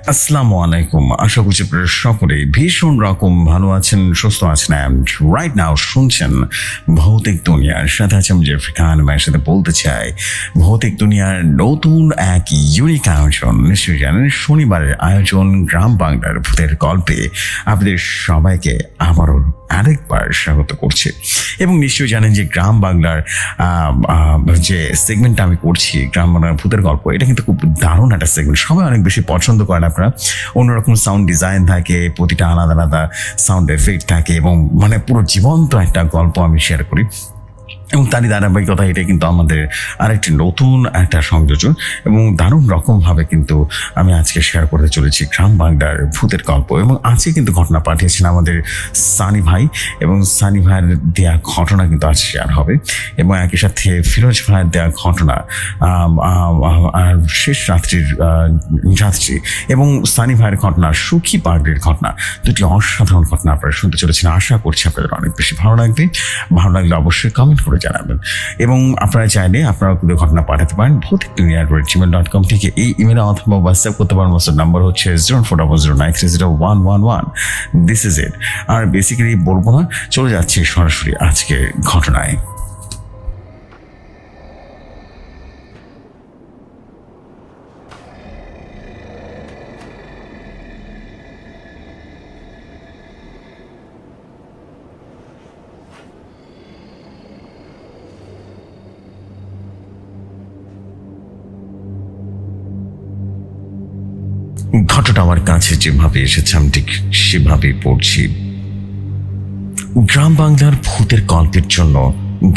আসসালামু আলাইকুম। আশা করছি আপনারা সকলে ভীষণ রকম ভালো আছেন, সুস্থ আছেন। অ্যান্ড রাইট নাও শুনছেন ভৌতিক দুনিয়ার সাথে আছে আমি জেফরি খান। ভাইয়ের সাথে বলতে চাই, ভৌতিক দুনিয়ার নতুন এক ইউনিক আয়োজন নিশ্চয়ই জানেন, শনিবারের আয়োজন গ্রাম বাংলার ভূতের গল্পে আপনাদের সবাইকে আবারও আরেকবার স্বাগত করছি। এবং নিশ্চয়ই জানেন যে গ্রাম বাংলার যে সেগমেন্টটা আমি করছি, গ্রাম বাংলার ভূতের গল্প, এটা কিন্তু খুব দারুণ একটা সেগমেন্ট, সবাই অনেক বেশি পছন্দ করেন। আপনারা অন্যরকম সাউন্ড ডিজাইন থাকে, প্রতিটা আলাদা আলাদা সাউন্ড এফেক্ট থাকে এবং মানে পুরো জীবন্ত একটা গল্প আমি শেয়ার করি। এবং তারই ধারাবাহিকতা এটা কিন্তু আমাদের আরেকটি নতুন একটা সংযোজন এবং দারুণ রকমভাবে কিন্তু আমি আজকে শেয়ার করতে চলেছি গ্রাম বাংলার ভূতের গল্প। এবং আজকে কিন্তু ঘটনা পাঠিয়েছেন আমাদের সানি ভাই, এবং সানি ভাইয়ের দেওয়া ঘটনা কিন্তু আজ শেয়ার হবে। এবং একই সাথে ফিরোজ ভাইয়ের দেওয়া ঘটনা আর শেষ রাত্রির যাত্রী এবং সানি ভাইয়ের ঘটনা, সুখী পাগড়ির ঘটনা, দুটি অসাধারণ ঘটনা আপনারা শুনতে চলেছেন। আশা করছি আপনাদের অনেক বেশি ভালো লাগবে। ভালো লাগলে অবশ্যই কমেন্ট করে জানাবেন। এবং আপনারা চাইলে আপনারা কিন্তু ঘটনা পাঠাতে পারেন ভৌতিকদুনিয়া@gmail.com থেকে। এই ইমেলে অথবা হোয়াটসঅ্যাপ করতে পারেন। হোয়াটসঅ্যাপ নাম্বার হচ্ছে 0400930111। This is it. আর বেসিক্যালি বলবো না, চলে যাচ্ছে সরাসরি আজকে ঘটনায়। ঘটনা আমার কাছে যেভাবে এসেছে আমি ঠিক সেভাবেই পড়ছি। গ্রাম বাংলার ভূতের গল্পের জন্য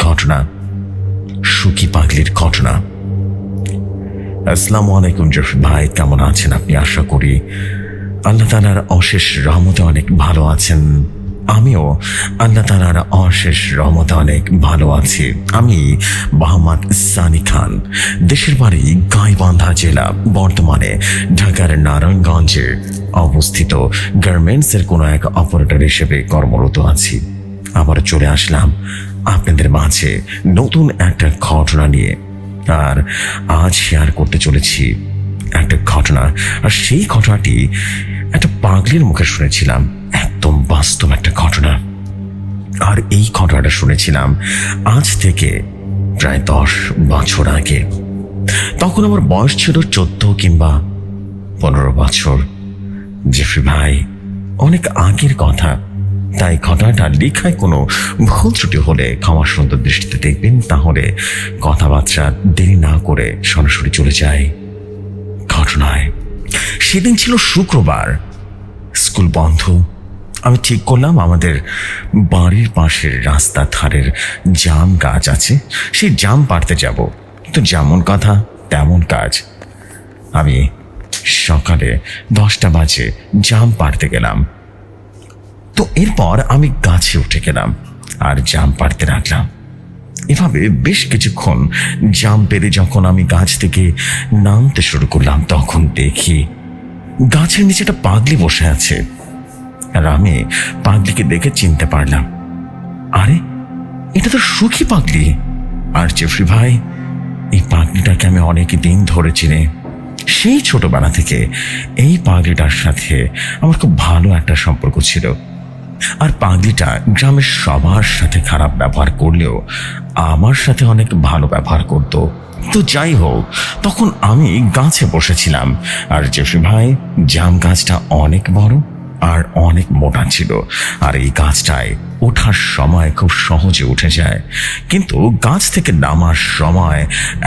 ঘটনা, সুখী পাগলির ঘটনা। আসসালামু আলাইকুম জফর ভাই, কেমন আছেন আপনি? আশা করি আল্লাহ তাআলার অশেষ রহমতে অনেক ভালো আছেন। আমিও আল্লাহ তাআলার অশেষ রহমতে অনেক ভালো আছি। আমি মোহাম্মদ সানি খান, দেশের বাড়ি গাইবান্ধা জেলা, বর্তমানে ঢাকার নারায়ণগঞ্জে অবস্থিত গার্মেন্টসের কোনো এক অপারেটর হিসেবে কর্মরত আছি। আবার চলে আসলাম আপনাদের মাঝে নতুন একটা ঘটনা নিয়ে। আর আজ শেয়ার করতে চলেছি একটা ঘটনা। আর সেই ঘটনাটি একটা পাগলির মুখে শুনেছিলাম, একদম বাস্তব একটা ঘটনা। আর এই ঘটনাটা শুনেছিলাম আজ থেকে প্রায় 10 বছর আগে। তখন আমার বয়স ছিল 14 কিংবা 15 বছর। জেফরি ভাই, অনেক আগের কথা, তাই ঘটনাটা লেখায় কোনো ভুল ত্রুটি হলে ক্ষমা সুন্দর দৃষ্টিতে দেখবেন। তাহলে কথাবার্তা দেরি না করে সরাসরি চলে যায় ঘটনায়। সেদিন ছিল শুক্রবার, স্কুল বন্ধ। আমি ঠিক করলাম আমাদের বাড়ির পাশের রাস্তার ধারের জাম গাছ আছে, সেই জাম পাড়তে যাব। তো যেমন কথা তেমন কাজ। আমি সকালে 10টা বাজে জাম পাড়তে গেলাম। তো এরপর আমি গাছে উঠে গেলাম আর জাম পাড়তে রাখলাম। এভাবে বেশ কিছুক্ষণ জাম পেরে যখন আমি গাছ থেকে নামতে শুরু করলাম, তখন দেখি গাছের নিচে একটা পাগলি বসে আছে। আর আমি পাগলিকে দেখে চিনতে পারলাম, আরে এটা তো সুখী পাগলি। আর জেফরি ভাই, এই পাগলিটাকে আমি অনেক দিন ধরে চিনি। সেই ছোটবেলা থেকে এই পাগলিটার সাথে আমার খুব ভালো একটা সম্পর্ক ছিল। আর পাগলিটা গ্রামের সবার সাথে খারাপ ব্যবহার করলেও আমার সাথে অনেক ভালো ব্যবহার করতো। তো যাই হোক, তখন আমি গাছে বসেছিলাম। আর জেফরি ভাই, জাম গাছটা অনেক বড় আর অনেক মোটা ছিল। আর এই গাছটায় ওঠার সময় খুব সহজে উঠে যায়, কিন্তু গাছ থেকে নামার সময়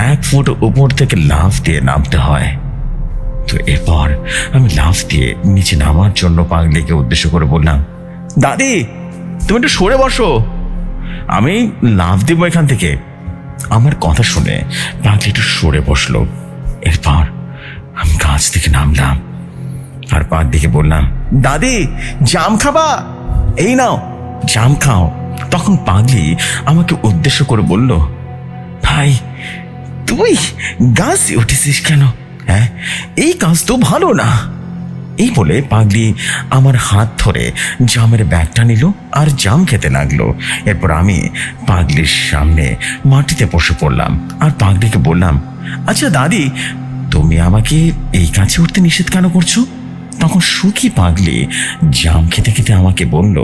1 ফুট উপর থেকে লাফ দিয়ে নামতে হয়। তো এরপর আমি লাফ দিয়ে নিচে নামার জন্য পাগলিকে উদ্দেশ্য করে বললাম, দাদি তুমি একটু সরে বসো, আমি লাফ দিব এখান থেকে। আমার কথা শুনে পাগলি একটু সরে বসলো। এরপর আমি গাছ থেকে নামলাম আর পাগলিকে বললাম, দাদি জাম খাবা? এই নাও জাম খাও। তখন পাগলি আমাকে উদ্দেশ্য করে বলল, ভাই তুই গাছে উঠেছিস কেন? হ্যাঁ, এই কাজ তো ভালো না। এই বলে পাগলি আমার হাত ধরে জামের ব্যাগটা নিল আর জাম খেতে লাগলো। এরপর আমি পাগলির সামনে মাটিতে বসে পড়লাম আর পাগলিকে বললাম, আচ্ছা দাদি, তুমি আমাকে এই গাছে উঠতে নিষেধ কেন করছো? তখন সুখী পাগলি জাম খেতে খেতে আমাকে বলল,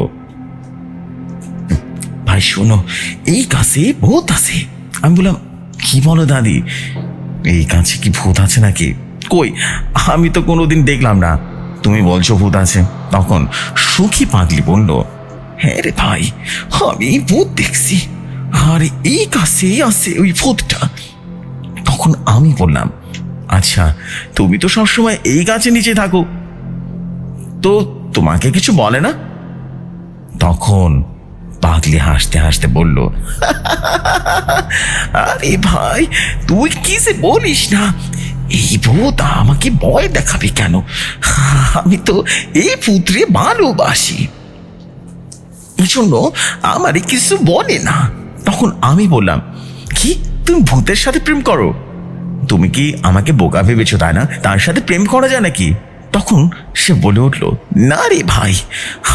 ভাই শোনো, এই গাছে ভূত আছে। আমি বললাম, কি বলো দাদি, এই গাছে কি ভূত আছে নাকি? কই, আমি তো কোনোদিন দেখলাম না, তুমি বলছো ভূত আছে। তখন সুখী পাগলি বলল, হ্যাঁ রে ভাই, আমি ভূত দেখছি, আর এই গাছে আছে ওই ভূতটা। তখন আমি বললাম, আচ্ছা তুমি তো সবসময় এই গাছের নিচে থাকো, তো তোমাকে কিছু বলে না? তখন পাগলি হাসতে হাসতে বলল, আরে ভাই, তুই কি যে বলিস না, এই ভূত আমাকে ভয় দেখাবে কেন? আমি তো এই পুত্রে ভালোবাসি, এই জন্য আমারে কিছু বলে না। তখন আমি বললাম, কি তুমি ভূতের সাথে প্রেম করো? তুমি কি আমাকে বোকা ভেবেছো, তাই না? তার সাথে প্রেম করা যায় নাকি? তখন সে বলে উঠল, না রে ভাই,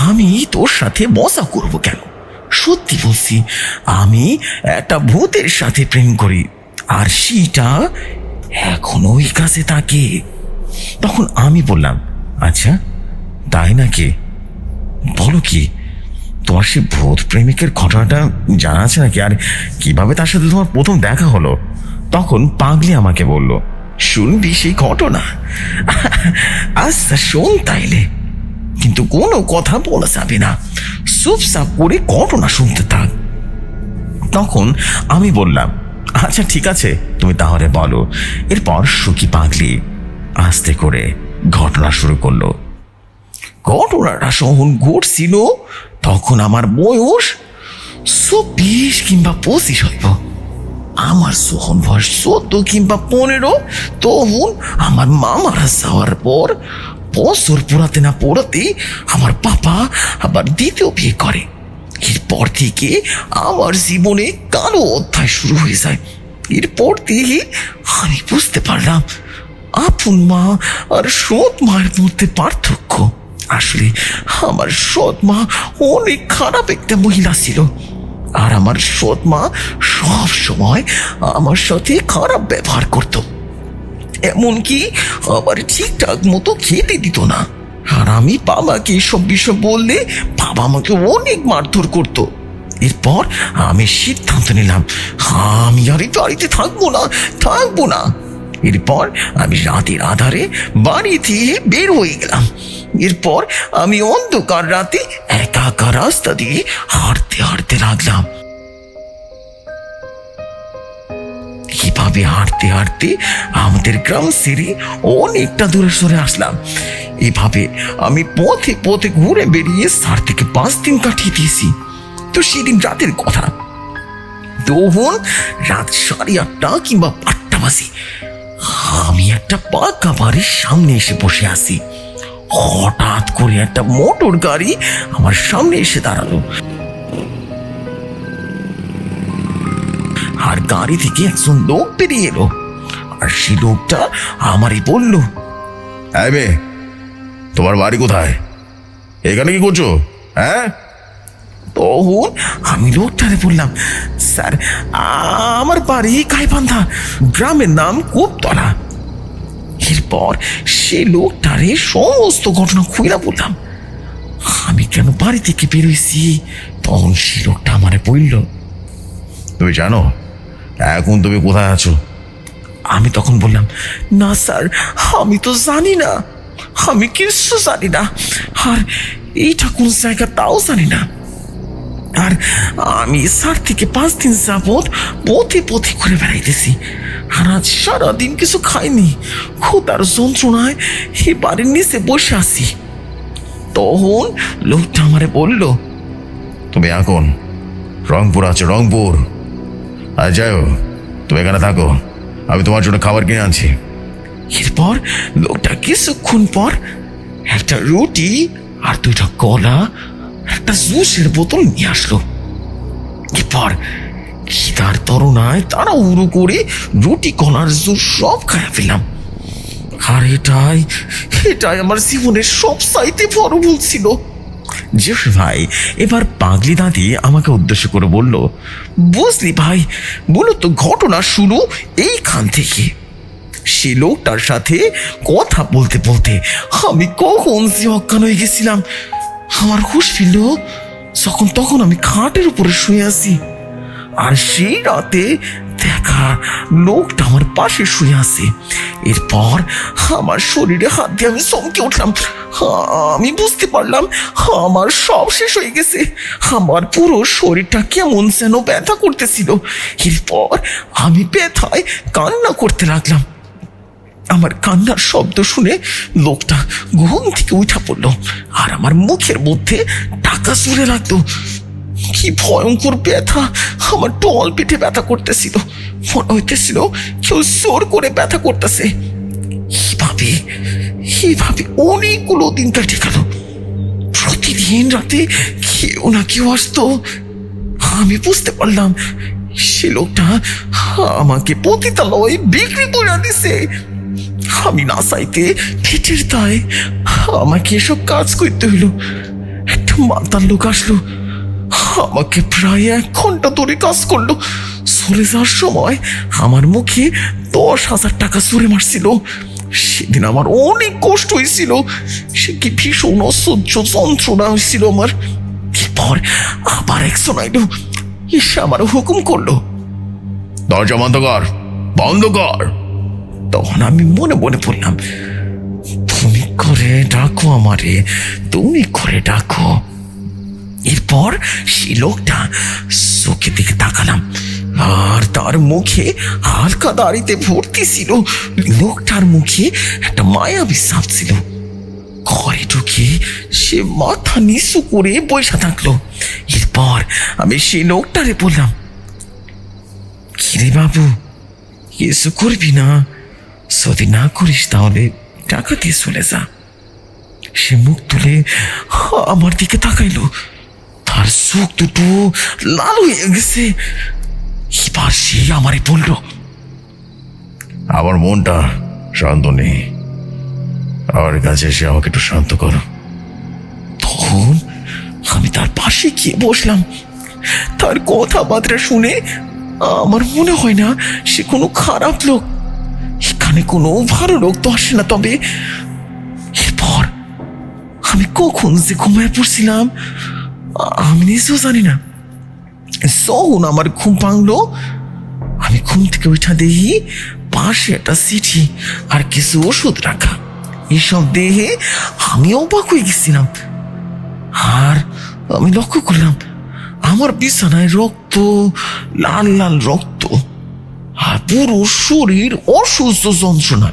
আমি তোর সাথে মজা করব কেন? সত্যি বলছি, আমি একটা ভূতের সাথে প্রেম করি, আর সেটা এখনো ওই কাছে থাকে। তখন আমি বললাম, আচ্ছা তাই নাকি, বলো কি, তোমার সে ভূত প্রেমিকের ঘটনাটা জানা আছে নাকি? আর কিভাবে তার সাথে তোমার প্রথম দেখা হলো? তখন পাগলি আমাকে বলল, শুনবি সেই ঘটনা? আচ্ছা শোন তাইলে, কিন্তু কোনো কথা বলা যাবে না, চুপচাপ করে ঘটনা শুনতে থাক। তখন আমি বললাম, আচ্ছা ঠিক আছে, তুমি তাহলে বলো। এরপর সুখী পাগলি আস্তে করে ঘটনা শুরু করলো। ঘটনাটা যখন ঘটছিল তখন আমার বয়স ২৪ কিংবা ২৫ হইব। আমার যখন বয়স ১৪ কিংবা ১৫, তখন আমার মা মারা যাওয়ার পর বছর পোড়াতে না পোড়াতে আমার বাবা আবার দ্বিতীয় বিয়ে করে। এরপর থেকে আমার জীবনে কালো অধ্যায় শুরু হয়ে যায়। এরপর থেকে আমি বুঝতে পারলাম আপন মা আর সৎ মায়ের মধ্যে পার্থক্য। আসলে আমার সৎ মা অনেক খারাপ একটা মহিলা ছিল, আর আমার সৎ মা সব সময় আমার সাথে খারাপ ব্যবহার করত, এমনকি আবার ঠিকঠাক মতো খেতে দিত না। আর আমি বাবাকে এসব বিষয় বললে বাবা আমাকে অনেক মারধর করতো। এরপর আমি সিদ্ধান্ত নিলাম, আমি আর এই বাড়িতে থাকবো না। এরপর আমি রাতের আধারে বাড়ি থেকে বের হয়ে গেলাম। এরপর আমি অন্ধকার রাতে একা একা রাস্তা দিয়ে হাঁটতে হাঁটতে লাগলাম। কিভাবে হাঁটতে হাঁটতে আমাদের গ্রাম ছেড়ে অনেকটা দূরে সরে আসলাম। এভাবে আমি পথে পথে ঘুরে বেরিয়ে ৪ থেকে ৫ দিন কাটিয়ে দিয়েছি। তো সেদিন রাতের কথা, তখন রাত ৮:৩০ কিংবা ৮টা বাজে। আমি একটা পাকা বাড়ির সামনে এসে বসে আছি। হঠাৎ করে একটা মোটর গাড়ি আমার সামনে এসে দাঁড়ালো, আর গাড়ি থেকে একজন লোক বেরিয়ে এলো। আর সেই লোকটা আমারই বলল, এই মেয়ে, তোমার বাড়ি কোথায়? এখানে কি করছো? হ্যাঁ? তখন আমি লোকটারে বললাম, স্যার আমার বাড়ি গাইবান্ধা, গ্রামের নাম কোপতলা। এরপর সে লোকটারে সমস্ত ঘটনা খুইলা বললাম, আমি কেন বাড়ি থেকে বেরোইছি। তখন সে লোকটা আমারে বলল, তুমি জানো এখন তুমি কোথায় আছো? আমি তখন বললাম, না স্যার, আমি তো জানি না, আমি কিছু জানি না, আর এইটা কোন জায়গা তাও জানি না। আর আমি ৪ থেকে ৫ দিন যাবৎ পথে পথে ঘুরে বেড়াইতেছি, আর আজ সারাদিন কিছু খাইনি। ক্ষুধার যন্ত্রণায় এই বাড়ির নিচে বসে আছি। তখন লোকটা আমারে বলল, তুমি এখন রংপুর আছো, রংপুর। আর যাও, তুমি এখানে থাকো, আমি তোমার জন্য খাবার কিনে আনছি। এরপর লোকটা কিছুক্ষণ পর একটা রুটি আর 2টা কলা, একটা জুসের বোতল নিয়ে আসলো। এরপর খিদার তরুণায় তাড়াহুড়ো করে রুটি কলার জুস সব খাইয়া ফেললাম। আর এটাই আমার জীবনের সবচাইতে বড় ভুল ছিল। জেস ভাই এবার পাগলি দাদি আমাকে উদ্দেশ্য করে বলল, বুঝলি ভাই, মূলত ঘটনা শুরু এইখান থেকে। সে লোকটার সাথে কথা বলতে বলতে আমি কখন যে অজ্ঞান হয়ে গেছিলাম। আমার হুঁশ ফিরল তখন আমি খাটের উপরে শুয়ে আছি, আর সেই রাতে দেখা লোকটা আমার পাশে শুয়ে আছে। এরপর আমার শরীরে হাত দিয়ে আমি চমকে উঠলাম। আমি বুঝতে পারলাম আমার সব শেষ হয়ে গেছে। আমার পুরো শরীরটা কেমন যেন ব্যথা করতেছিল। এরপর আমি ব্যথায় কান্না করতে লাগলাম। আমার কান্নার শব্দ শুনে লোকটা ঘুম থেকে উঠা পড়লো, আর আমার মুখের মধ্যে টাকা চুরে লাগতো। কি ভয়ঙ্কর ব্যথা! আমার টল পেটে ব্যথা করতেছিল, মনে হইতেছিল কেউ জোর করে ব্যথা করতেছে। এইভাবে অনেকগুলো দিন কাটে গেল। প্রতিদিন রাতে কেউ না কেউ আসতো। আমি বুঝতে পারলাম সে লোকটা আমাকে পতিতালয়ে বিক্রি করে দিছে। আমি না চাইতে পেটের দায়ে আমাকে এসব কাজ করতে হইল। একটা মাতাল লোক আসলো, আমাকে প্রায় 1 ঘন্টা ধরে কাজ করলো। চলে যাওয়ার সময় আমার মুখে 10,000 টাকা ছুঁড়ে মারছিল। সেদিন আমার অনেক কষ্ট হয়েছিল। সে কি ভীষণ অসহ্য যন্ত্রণা হয়েছিল আমার। এরপর আবার একজন আইলো, এসে আমার হুকুম করলো, দরজা বন্ধ কর, বন্ধ কর। তখন আমি মনে মনে বললাম, তুমি করে ডাকো আমারে, তুমি করে ডাকো। এরপর সেই লোকটা চোখের দিকে তাকালাম, আর তার মুখে হালকা দাড়িতে ভর্তি ছিল। লোকটার মুখে একটা মায়াবী ছাপ ছিল। ঘরে ঢুকে সে মাথা নিচু করে বসে থাকলো। এরপর আমি সেই লোকটারে বললাম, কিরে বাবু, কিছু করবি না? যদি না করিস তাহলে টাকা দিয়ে চলে যা। সে মুখ তুলে আমার দিকে তাকাইলো, তার চোখ দুটো লাল হয়ে গেছে। এবার সে আমারে বলল, আমার মনটা শান্ত নেই, আমার কাছে এসে আমাকে একটু শান্ত করো। তখন আমি তার পাশে গিয়ে বসলাম। তার কথাবার্তা শুনে আমার মনে হয় না সে কোনো খারাপ লোক। এখানে কোনো ভালো লোক তো আসে না। তবে এরপর আমি কখন যে ঘুমায় পড়ছিলাম আমি নিজেও জানি না। যখন আমার ঘুম ভাঙলো, আমি ঘুম থেকে উঠা দেখি পাশে একটা চিঠি আর কিছু ওষুধ রাখা। এসব দেখে আমি অবাক হয়ে গেছিলাম। আর আমি লক্ষ্য করলাম আমার বিছানায় রক্ত, লাল লাল রক্ত, আর পুরো শরীর অসুস্থ যন্ত্রণা,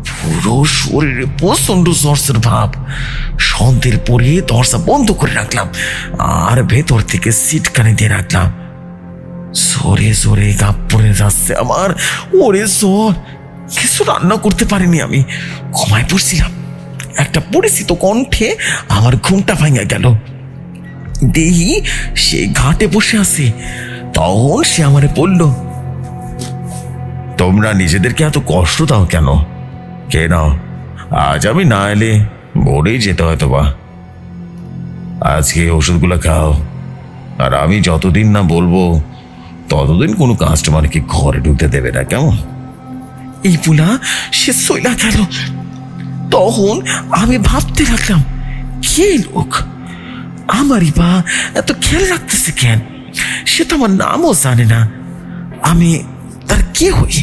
পুরো শরীরে প্রচন্ড জ্বরের ভাব। সন্ধ্যের পরে দরজা বন্ধ করে রাখলাম, আর ভেতর থেকে সিটকানি দিয়ে রাখলাম। জোরে জোরে গাপ পড়ে যাচ্ছে আমার। ওরে জ্বর! কিছু রান্না করতে পারিনি আমি, ঘুমায় পড়ছিলাম। একটা পরিচিত কণ্ঠে আমার ঘুমটা ভাঙা গেল। দেখি সে ঘাটে বসে আছে। তখন সে আমারে বলল, তোমরা নিজেদেরকে এত কষ্ট দাও কেন? কে নাও, আজ আমি না এলে মরেই যেতে হয়তো বা। আজকে ওষুধগুলো খাও, আর আমি যতদিন না বলবো ততদিন কোনো কাস্টমারকে ঘরে ঢুকতে দেবে না, কেমন? এই বলা সে চইলা গেল। তখন আমি ভাবতে লাগলাম, কে লোক আমারই বা এত খেয়াল রাখতেছে কেন? সে তো আমার নামও জানে না, আমি তার কে হই?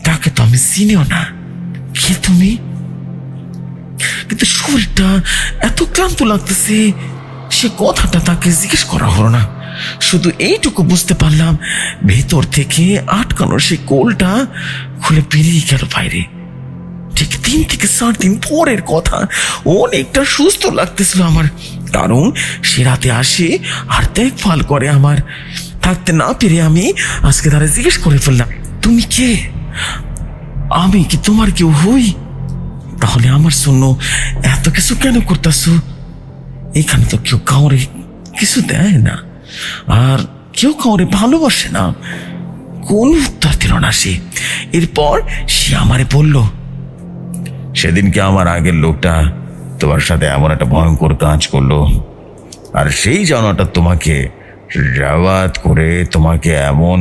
তাকে তো আমি চিনিও না। কে তুমি? কিন্তু শরীরটা এত ক্লান্ত লাগতেছে। সে কথাটা তাকে জিজ্ঞেস করা হলো না। শুধু এইটুকু বুঝতে পারলাম, ভেতর থেকে আটকানো সে কোলটা খুলে বেরিয়ে গেল বাইরে। ঠিক 3 থেকে 4 দিন পরের কথা। অনেকটা সুস্থ লাগতেছিল আমার, কারণ সে রাতে আসে আর দেখভাল করে আমার। থাকতে না পেরে আমি আজকে তারা জিজ্ঞেস করে ফেললাম, তুমি কে? আমি কি তোমার কেউ হই? তাহলে আমার জন্য এত কিছু কেন করতেছো? এখানে তো কেউ কাউরে কিছু দেয় না, আর কেউ কাউরে ভালোবাসে না। কোন উত্তর দিল না সে। এরপর সে আমারে বলল, সেদিনকে আমার আগের লোকটা তোমার সাথে এমন একটা ভয়ঙ্কর কাজ করলো, আর সেই জানাটা তোমাকে রাওয়াত করে তোমাকে এমন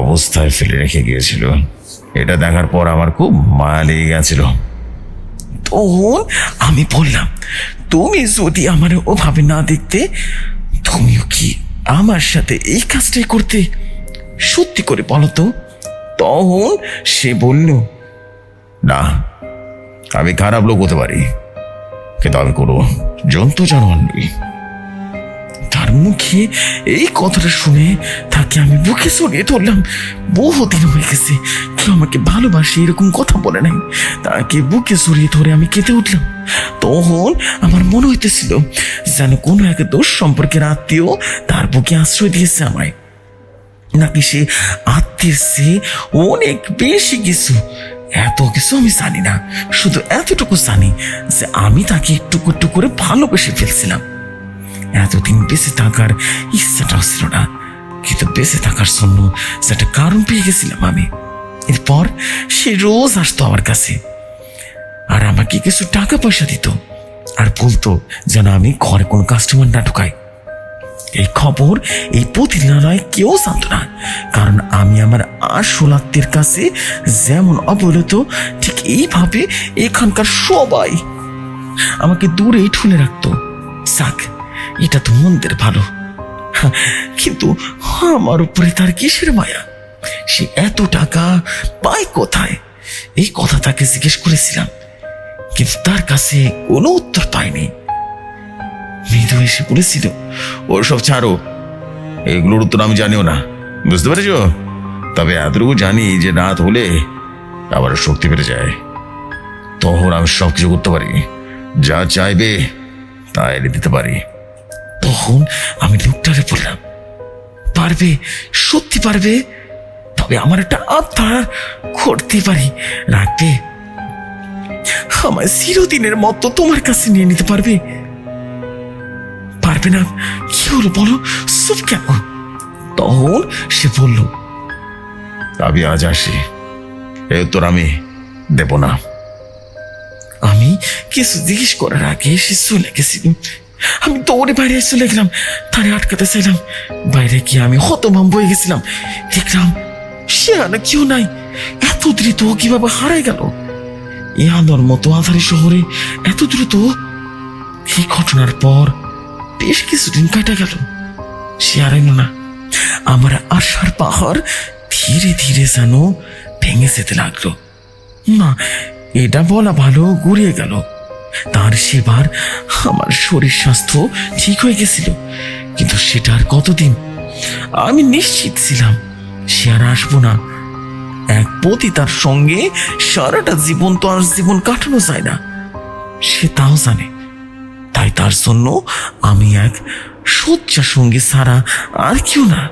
অবস্থায় ফেলে রেখে গিয়েছিল। এটা দেখার পর আমার খুব মায়া লেগে গেছিল। তখন আমি বললাম, তুমি যদি আমার ওভাবে না দেখতে, তুমিও কি আমার সাথে এই কাজটাই করতে? সত্যি করে বলো তো। তখন সে বলল, না, আমি খারাপ লোক হতে পারি, কিন্তু আমি কোনো জন্তু জানোয়ার নই। তার মুখে এই কথাটা শুনে তাকে আমি বুকে জড়িয়ে ধরলাম। বহুদিন হয়ে গেছে কেউ আমাকে ভালোবাসে এরকম কথা বলে নাই। তাকে বুকে জড়িয়ে ধরে আমি কেঁদে উঠলাম। তখন আমার মনে হইতেছিল যেন কোনো এক দোষ সম্পর্কের আত্মীয় তার বুকে আশ্রয় দিয়েছে আমায়, নাকি সে আত্মীয়ের চেয়ে অনেক বেশি কিছু। এত কিছু আমি জানি না, শুধু এতটুকু জানি যে আমি তাকে একটু একটু করে ভালোবেসে ফেলছিলাম। এতদিন বেঁচে থাকার ইচ্ছাটাও ছিল না, কিন্তু বেঁচে থাকার জন্য সেটা কারণ পেয়ে গেছিলাম আমি। এরপর সে রোজ আসতো আমার কাছে, আর আমাকে কিছু টাকা পয়সা দিত, আর বলতো যেন আমি ঘরে কোনো কাস্টমার না ঢুকাই। এই খবর এই প্রতিদিনালয়ে কেউ জানত না, কারণ আমি আমার আসল আত্মীয়ের কাছে যেমন অবহেলিত, ঠিক এইভাবে এখানকার সবাই আমাকে দূরেই ঠুলে রাখতো। যাক, এটা তো মন্দের ভালো, কিন্তু আমার উপরে তার কিসের মায়া? সে এত টাকা পায় কোথায়? এই কথা তাকে জিজ্ঞেস করেছিলাম, কিন্তু তার কাছে কোনো উত্তর পাইনি। মৃদু এসে বলেছিল, ওসব ছাড়ো, এগুলোর উত্তর আমি জানিও না, বুঝতে পেরেছ? তবে এতটুকু জানি যে রাত হলে আবার শক্তি বেড়ে যায়, তখন আমি সব কিছু করতে পারি, যা চাইবে তা এনে দিতে পারি। তখন আমি লোকটারে বললাম, পারবে? সত্যি পারবে? তবে আমার একটা আবদার করতে পারি, রাখবে? আমার চিরদিনের মতো তোমার কাছে নিয়ে নিতে পারবে? পারবে না? কি হলো বলো, চুপ কেন? তখন সে বলল, আমি আজ আসি, এই উত্তর আমি দেব না। আমি কিছু জিজ্ঞেস করার আগে সে চলে গেছিল। আমি দৌড়ে বাইরে চলে গেলাম, তারে আটকাতে চাইলাম। বাইরে গিয়ে আমি হতভম্ব হয়ে গেছিলাম। দেখলাম সে আর কেউ নাই। এত দ্রুত কিভাবে হারাই গেল এই আলোর মতো আধারি শহরে? এত দ্রুত? এই ঘটনার পর বেশ কিছুদিন কাটা গেল, সে আর এলো না। আমার আশার পাহাড় ধীরে ধীরে যেন ভেঙে যেতে লাগলো। না, এটা বলা ভালো, গুড়িয়ে গেল। তার সেবার আমার শরীর স্বাস্থ্য ঠিক হয়ে গেছিল, কিন্তু সেটা আর কতদিন? আমি নিশ্চিত ছিলাম সে আর আসবো না। এক পতিতার সঙ্গে সারাটা জীবন তো আর জীবন কাটানো যায় না, সে তাও জানে। তাই তার জন্য আমি এক শয্যা সঙ্গী ছাড়া আর কেউ না।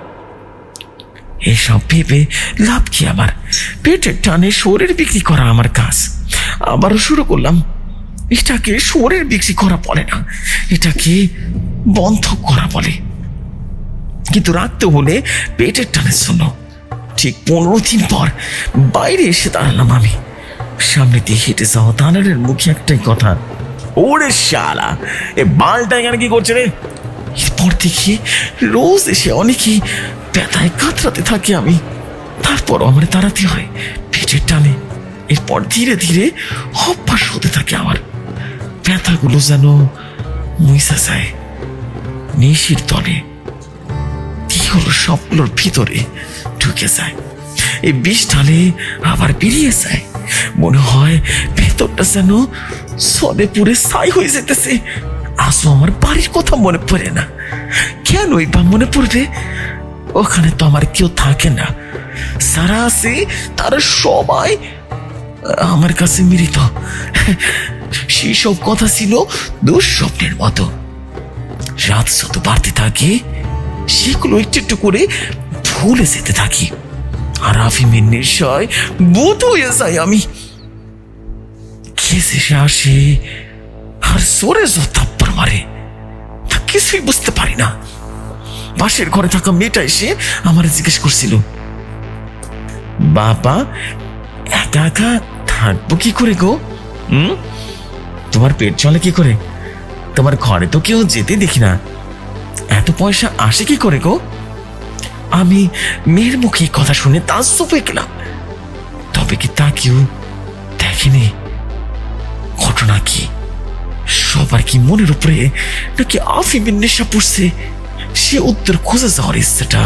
এসব ভেবে লাভ কি আমার? পেটের টানে শরীর বিক্রি করা আমার কাজ। আবারও শুরু করলাম। এটাকে শরীর বিক্রি করা বলে না, এটাকে বন্ধক করা বলে। কিন্তু রাখতে হলে পেটের টানের জন্য। ঠিক 15 দিন পর বাইরে এসে দাঁড়ালাম আমি। সামনে দিয়ে হেঁটে যাওয়া দালালের মুখে একটাই কথা, ওরে শালা, এ বালটা এখানে কি করছে রে? এরপর দেখি রোজ এসে অনেকেই ব্যথায় কাতরাতে থাকি আমি। তারপরও আমার দাঁড়াতে হয় পেটের টানে। এরপর ধীরে ধীরে অভ্যাস হতে থাকে আমার। ব্যথাগুলো যেন মুইসা যায় নিশির তলে, কি হলো সবগুলোর ভিতরে ঢুকে যায়। এই বিষ ঢালে আবার বেরিয়ে যায়। মনে হয় ভেতরটা যেন সদে পুরে ছাই হয়ে যেতেছে। আজও আমার বাড়ির কথা মনে পড়ে না। কেনই বা মনে পড়বে? ওখানে তো আমার কেউ থাকে না। যারা আছে তারা সবাই আমার কাছে মৃত। সেই সব কথা ছিল দুঃস্বপ্নের মতো। রাত যত বাড়তে থাকে সেগুলো একটু একটু করে ভুলে যেতে থাকি, আর আফিমের নেশায় বোধ হয়ে যাই আমি। খেসে আসে আর জোরে জোর থাপ্পড় মারে, তা কিছুই বুঝতে পারি না। পাশের ঘরে থাকা মেয়েটা এসে আমার জিজ্ঞেস করছিল, বাবা একা একা থাকবো কি করে গো? তোমার পেট চলে কি করে? তোমার ঘরে তো কেউ যেতে দেখি না, এত পয়সা আসে কি করে গো? আমি মেয়ের মুখে কথা শুনে তাজ্জব হয়ে গেলাম। তবে তবে কি তা কেউ দেখেনি? ঘটনা কি? সবার কি মনের উপরে নাকি আফিমের নেশা পড়ছে? সে উত্তর খুঁজে যাওয়ার ইচ্ছাটা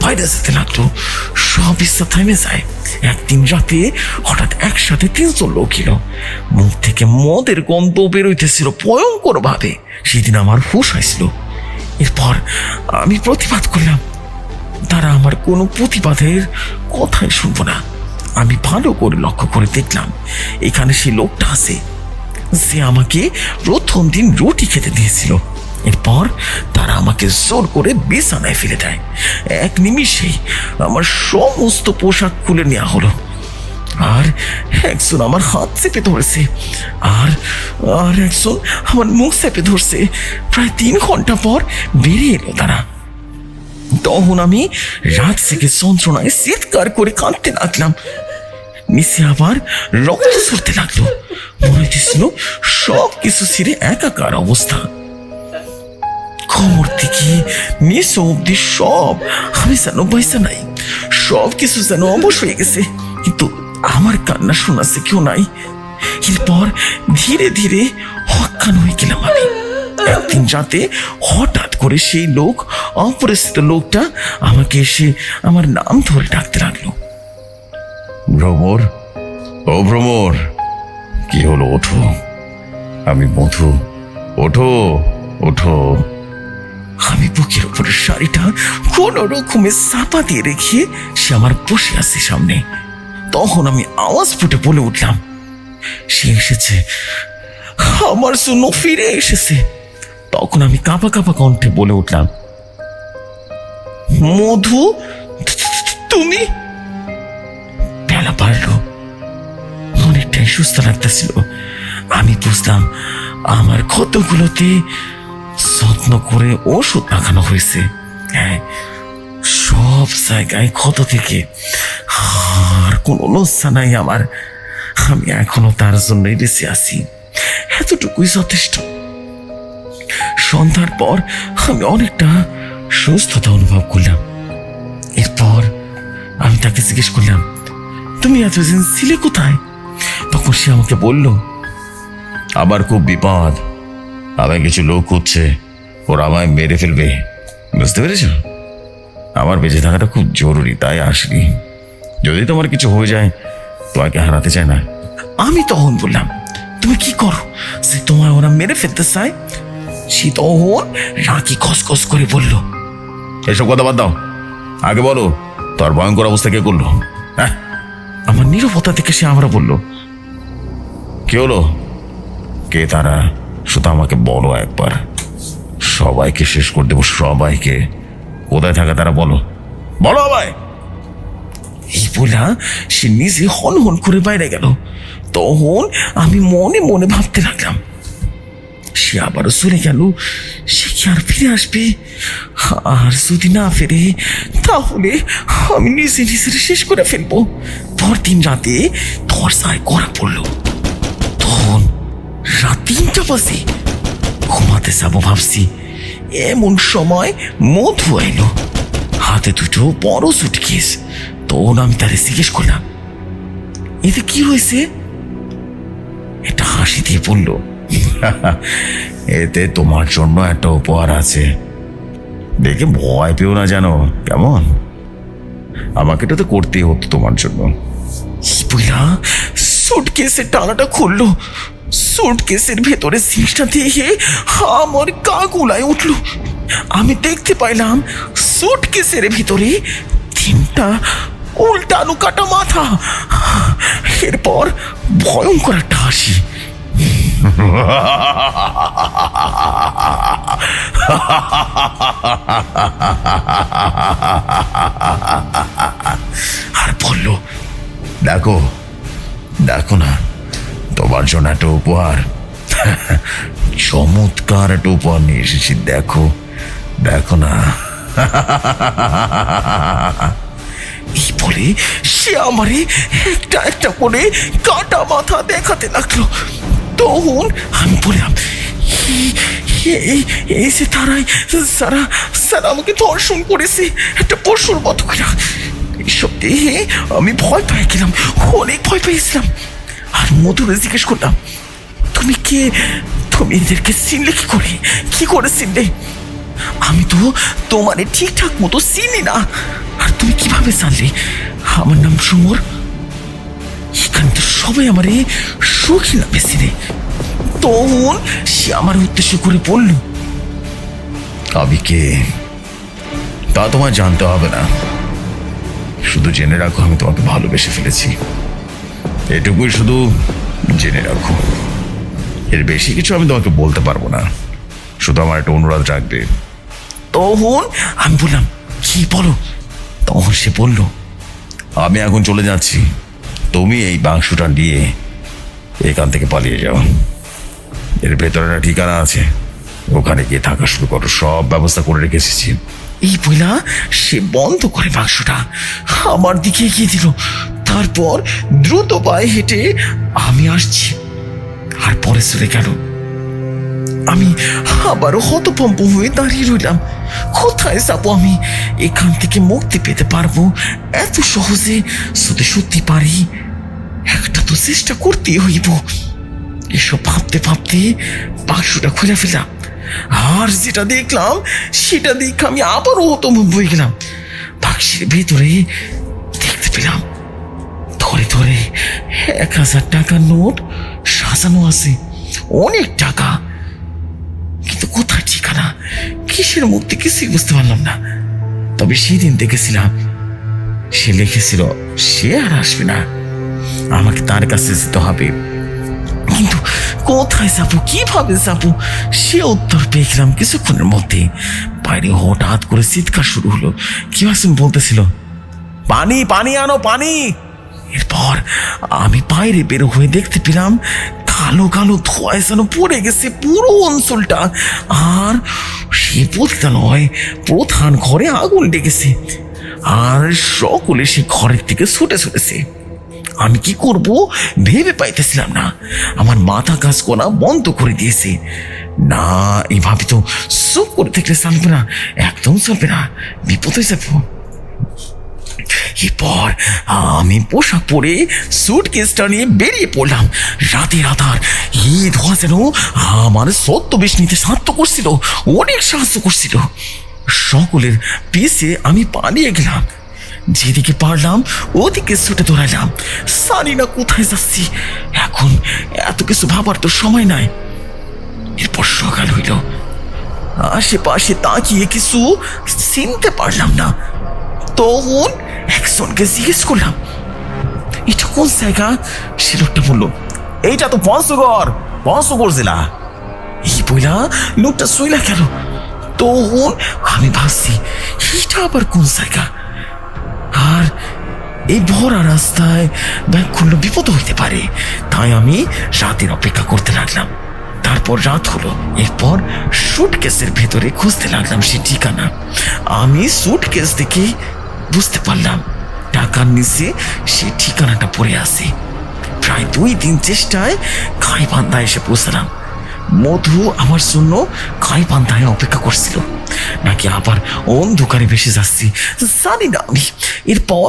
বাইরে যেতে লাগলো। সব ইচ্ছা থেমে যায়। একদিন রাতে হঠাৎ একসাথে 3 জন লোক এলো। মুখ থেকে মদের গন্ধ বেরোইতেছিল ভয়ঙ্কর ভাবে। সেদিন আমার হুঁশ হয়েছিল। এরপর আমি প্রতিবাদ করলাম। তারা আমার কোনো প্রতিবাদের কথাই শুনবো না। আমি ভালো করে লক্ষ্য করে দেখলাম এখানে সেই লোকটা আছে যে আমাকে প্রথম দিন রুটি খেতে দিয়েছিল। এরপর তারা আমাকে জোর করে বিছানায় ফেলে দেয়। এক নিমিষেই আমার সমস্ত পোশাক খুলে নেওয়া হলো। আর একজন আমার হাত চেপে ধরেছে, আর আর একজন আমার মুখ চেপে ধরছে। প্রায় 3 ঘন্টা পর বেরিয়ে এলো তারা। তখন আমি রাত থেকে যন্ত্রণায় চিৎকার করে কাঁদতে লাগলাম। নিচে আবার রক্ত ঝরতে লাগলো। মনে হচ্ছিল সব কিছু ছেড়ে একাকার অবস্থা। কোমর থেকে নিচ অব্দি সব, আমি যেন পয়সা নাই। সব কিছু যেন অবশ হয়ে গেছে, কিন্তু আমার কান্না শোনাচ্ছে কেউ নাই। এরপর ধীরে ধীরে অজ্ঞান হয়ে গেলাম আমি। একদিন রাতে হঠাৎ করে সেই লোক, অপরিচিত লোকটা আমাকে এসে আমার নাম ধরে ডাকতে লাগলো। ভ্রমর, ও ভ্রমর, কি হলো? ওঠো, আমি মধু, ওঠো ওঠো। আমি বুকের উপরে শাড়িটা কোন রকমে চাপা দিয়ে রেখে সে আমার বসে আছে সামনে। তখন আমি আওয়াজ ফুটে বলে উঠলাম, সে এসেছে, আমার জন্য ফিরে এসেছে। তখন আমি কাঁপা কাঁপা কণ্ঠে বলে উঠলাম, মধু, তুমি? বেলা বাড়লো, অনেকটাই সুস্থ লাগতেছিল। আমি বুঝলাম আমার ক্ষতগুলোতে যত্ন করে ওষুধ মাখানো হয়েছে। হ্যাঁ, সব জায়গায় ক্ষত থেকে আর কোনো লজ্জা নাই আমার। আমি এখনো তার জন্যই বেঁচে আছি, এতটুকুই যথেষ্ট। সন্ধ্যার পর আমি অনেকটা সুস্থতা অনুভব করলাম। এরপর আমি তাকে জিজ্ঞেস করলাম, তুমি এতদিন ছিলে কোথায়? তখন সে আমাকে বলল, আমার খুব বিপদ, আমায় কিছু লোক খুঁজছে, ওরা আমায় মেরে ফেলবে। বুঝতে পেরেছ? আমার বেঁচে থাকাটা খুব জরুরি, তাই আসলি। যদি তোমার কিছু হয়ে যায়, তোমাকে হারাতে চায় না। আমি তখন বললাম, তুমি কি করো যে তোমায় ওরা মেরে ফেলতে চায়? সে তখন রাগি খসখস করে বলল, এসব কথা বাদ দাও, আগে বলো তোর ভয়ঙ্কর অবস্থা কে করলো? হ্যাঁ, আমার নীরবতা থেকে সে আমরা বলল, কি হলো? কে তারা? শুধু আমাকে বলো একবার, সবাইকে শেষ করে দেবো, সবাইকে। কোথায় থাকে তারা? বলো বলো আমায়। এই বলা সে নিজে হন হন করে বাইরে গেল। তখন আমি মনে মনে ভাবতে লাগলাম, সে আবারও চলে গেল, সে কি আর ফিরে আসবে? আর যদি না ফেরে, তাহলে আমি নিজে নিজের শেষ করে ফেলবো। পরদিন রাতে দরজায় কড়া পড়লো। তখন রাত 3টা বাজে। ঘুমাতে যাবো ভাবছি, এমন সময় মধু এলো, হাতে 2টো বড় সুটকেস। তখন আমি তারে জিজ্ঞেস করলাম, এতে কি হয়েছে? এটা হাসি দিয়ে বলল, এতে তোমার জন্য একটা উপহার আছে, দেখে ভয় পেও না, জানো কেমন? আমাকে এটা তো করতেই হতো তোমার জন্য। বইলা সুটকেসের টানাটা খুললো। সুটকেসের ভেতরে জিনিসটা দেখে আমার গা গুলায় উঠলো। আমি দেখতে পাইলাম সুটকেসের ভিতরে 3টা উল্টানো কাটা মাথা। এরপর ভয়ঙ্কর একটা হাসি। আর বলল, দেখো দেখো না, তোমার জন্য একটা উপহার, চমৎকার একটা উপহার নিয়ে এসেছি, দেখো দেখো না। এই বলে সে আমারে একটা একটা করে কাটা মাথা দেখাতে লাগলো। তখন আমি বললাম, এই যে তারাই, সারা আমাকে ধর্ষণ করেছে একটা পশুর মতো করে। এসব দেখে আমি ভয় পেয়ে গেলাম, অনেক ভয় পেয়েছিলাম। আর মধুরে জিজ্ঞেস করলাম, তুমি কে? তুমি এদেরকে চিনলে কি করে চিনলে? আমি তো তোমারে ঠিকঠাক মতো চিনি না। আর তুমি কিভাবে জানলে আমার নাম সমর? এখানে তো সবাই আমারে সুখী নামে চিনে। তখন সে আমার উদ্দেশ্য করে বলল, আমি কে তা তোমায় জানতে হবে না, শুধু জেনে রাখো আমি তোমাকে ভালোবেসে ফেলেছি। এটুকুই শুধু জেনে রাখো, এর বেশি কিছু আমি তোমাকে বলতে পারবো না। শুধু আমার একটা অনুরোধ রাখবে। তখন আমি বললাম, কি বলো? তখন সে বলল, আমি এখন চলে যাচ্ছি, তুমি এই বাক্সটা নিয়ে এখান থেকে পালিয়ে যাও। এর ভেতরে একটা ঠিকানা আছে, ওখানে গিয়ে থাকা শুরু করো, সব ব্যবস্থা করে রেখে এসেছি। এই বইলা সে বন্ধ করে বাক্সটা আমার দিকে এগিয়ে দিল। তারপর দ্রুত পায়ে হেঁটে আমি আসছি, আর পরে চলে গেল। আমি আবারও হতভম্ব হয়ে দাঁড়িয়ে রইলাম। কোথায় যাবো আমি? এখান থেকে মুক্তি পেতে পারবো এত সহজে যদি সত্যি পারি? একটা তো চেষ্টা করতেই হইব। এসব ভাবতে ভাবতে বাক্সটা খুলে ফেললাম, আর যেটা দেখলাম সেটা দেখে আমি আবারও হতভম্ব হয়ে গেলাম। বাক্সের ভেতরে দেখতে পেলাম ধরে ধরে 1000 টাকার নোট সাজানো আছে, অনেক টাকা। কিন্তু কোথায় ঠিকানা, কিসের মুক্তি, কিছুই বুঝতে পারলাম না। তবে সেদিন দেখেছিলাম সে লিখেছিল সে আর আসবে না, আমাকে তার কাছে যেতে হবে। কিন্তু কোথায় যাবো, কিভাবে যাবো, সে উত্তর পেয়ে গেলাম কিছুক্ষণের মধ্যে। বাইরে হঠাৎ করে চিৎকার শুরু হলো। কি আসুন বলতেছিল, পানি পানি আনো পানি। এরপর আমি বাইরে বের হয়ে দেখতে পেলাম কালো কালো ধোঁয়ায় যেন পড়ে গেছে পুরো অঞ্চলটা। আর সে বলতে নয়, প্রধান ঘরে আগুন লেগেছে, আর সকলে সে ঘরের থেকে ছুটে ছুটেছে। আমি কি করব ভেবে পাইতেছিলাম না, আমার মাথা কাজ করা বন্ধ করে দিয়েছে। না, এইভাবে তো চুপ করে থাকলে চলবে না, একদম চলবে না, বিপদ হয়ে যাবো। এরপর আমি পোশাক পরে সুটকেসটা নিয়ে বেরিয়ে পড়লাম। রাতের আধার এই ধোঁয়া যেন আমার ছদ্মবেশ নিতে সাহায্য করছিল, অনেক সাহায্য করছিল। সকলের পিছে আমি পালিয়ে গেলাম, যেদিকে পারলাম ওদিকে ছুটে দৌড়াইলাম। জানি না কোথায় যাচ্ছি এখন, এত কিছু ভাবার তো সময় নাই। এরপর সকাল হইল, আশেপাশে তাকিয়ে কিছু চিনতে পারলাম না। তখন একজনকে জিজ্ঞেস করলাম, এটা কোন জায়গা? সে লোকটা বলল, এইটা তো পঞ্চগড় জেলা। এই বইলা লোকটা চইলা গেল। তখন আমি ভাবছি এটা আবার কোন জায়গা? আর এই ভরা রাস্তায় ব্যাগ খুললে বিপদ হইতে পারে, তাই আমি রাতের অপেক্ষা করতে লাগলাম। তারপর রাত হলো। এরপর সুটকেসের ভেতরে খুঁজতে লাগলাম সে ঠিকানা। আমি সুটকেস দেখে বুঝতে পারলাম টাকার নিচে সে ঠিকানাটা পড়ে আছে। প্রায় 2 দিন চেষ্টায় গাইবান্ধা এসে পৌঁছালাম। মধু আমার জন্য গাইবান্ধায় অপেক্ষা করছিল, নাকি আবার অন্ধকারে ভেসে যাচ্ছি জানি না আমি। এরপর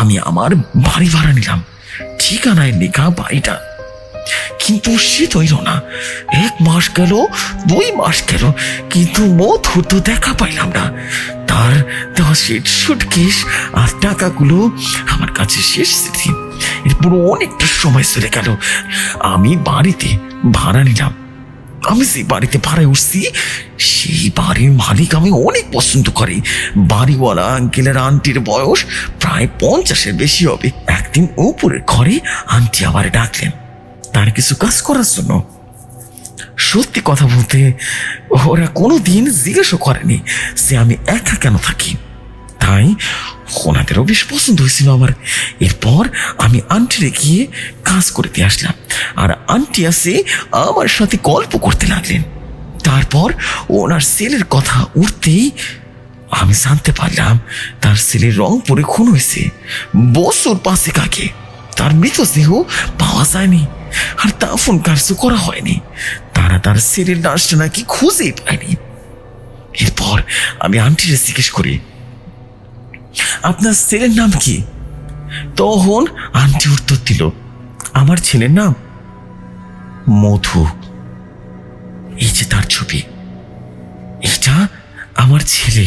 আমি আমার বাড়ি ভাড়া নিলাম, ঠিকানায় লেখা বাড়িটা। কিন্তু সে তৈল না। 1 মাস গেল, 2 মাস গেল, কিন্তু মধুর তো দেখা পাইলাম না। তার দেওয়া সুটকেস আর টাকাগুলো আমার কাছে শেষ স্মৃতি। এরপর অনেকটা সময় চলে গেল। আমি বাড়িতে ভাড়া নিলাম। আমি যে বাড়িতে ভাড়ায় উঠছি সেই বাড়ির মালিক আমি অনেক পছন্দ করি। বাড়িওয়ালা আঙ্কেলের আন্টির বয়স প্রায় 50-এর বেশি হবে। একদিন উপরের ঘরে আন্টি আবার ডাকলেন তার কিছু কাজ করার জন্য। সত্যি কথা বলতে ওরা কোনোদিন জিজ্ঞাসা করেনি যে আমি একা কেন থাকি, তাই ওনাদেরও বেশ পছন্দ হয়েছিল আমার। এরপর আমি আন্টিরে গিয়ে কাজ করে দিয়ে আসলাম, আর আন্টি আসে আমার সাথে গল্প করতে লাগলেন। তারপর ওনার ছেলের কথা উঠতেই আমি জানতে পারলাম তার ছেলের রংপুরে খুন হয়েছে বছর 5 আগে। তার মৃতদেহ পাওয়া যায়নি, আর দাফন কার্য করা হয়নি। তারা তার ছেলের লাশটা নাকি খুঁজেই পায়নি। এরপর আমি আন্টিরে জিজ্ঞেস করি, আপনার ছেলের নাম কি? তখন আন্টি উত্তর দিল, আমার ছেলের নাম মধু। এই যে তার ছবি, এটা আমার ছেলে।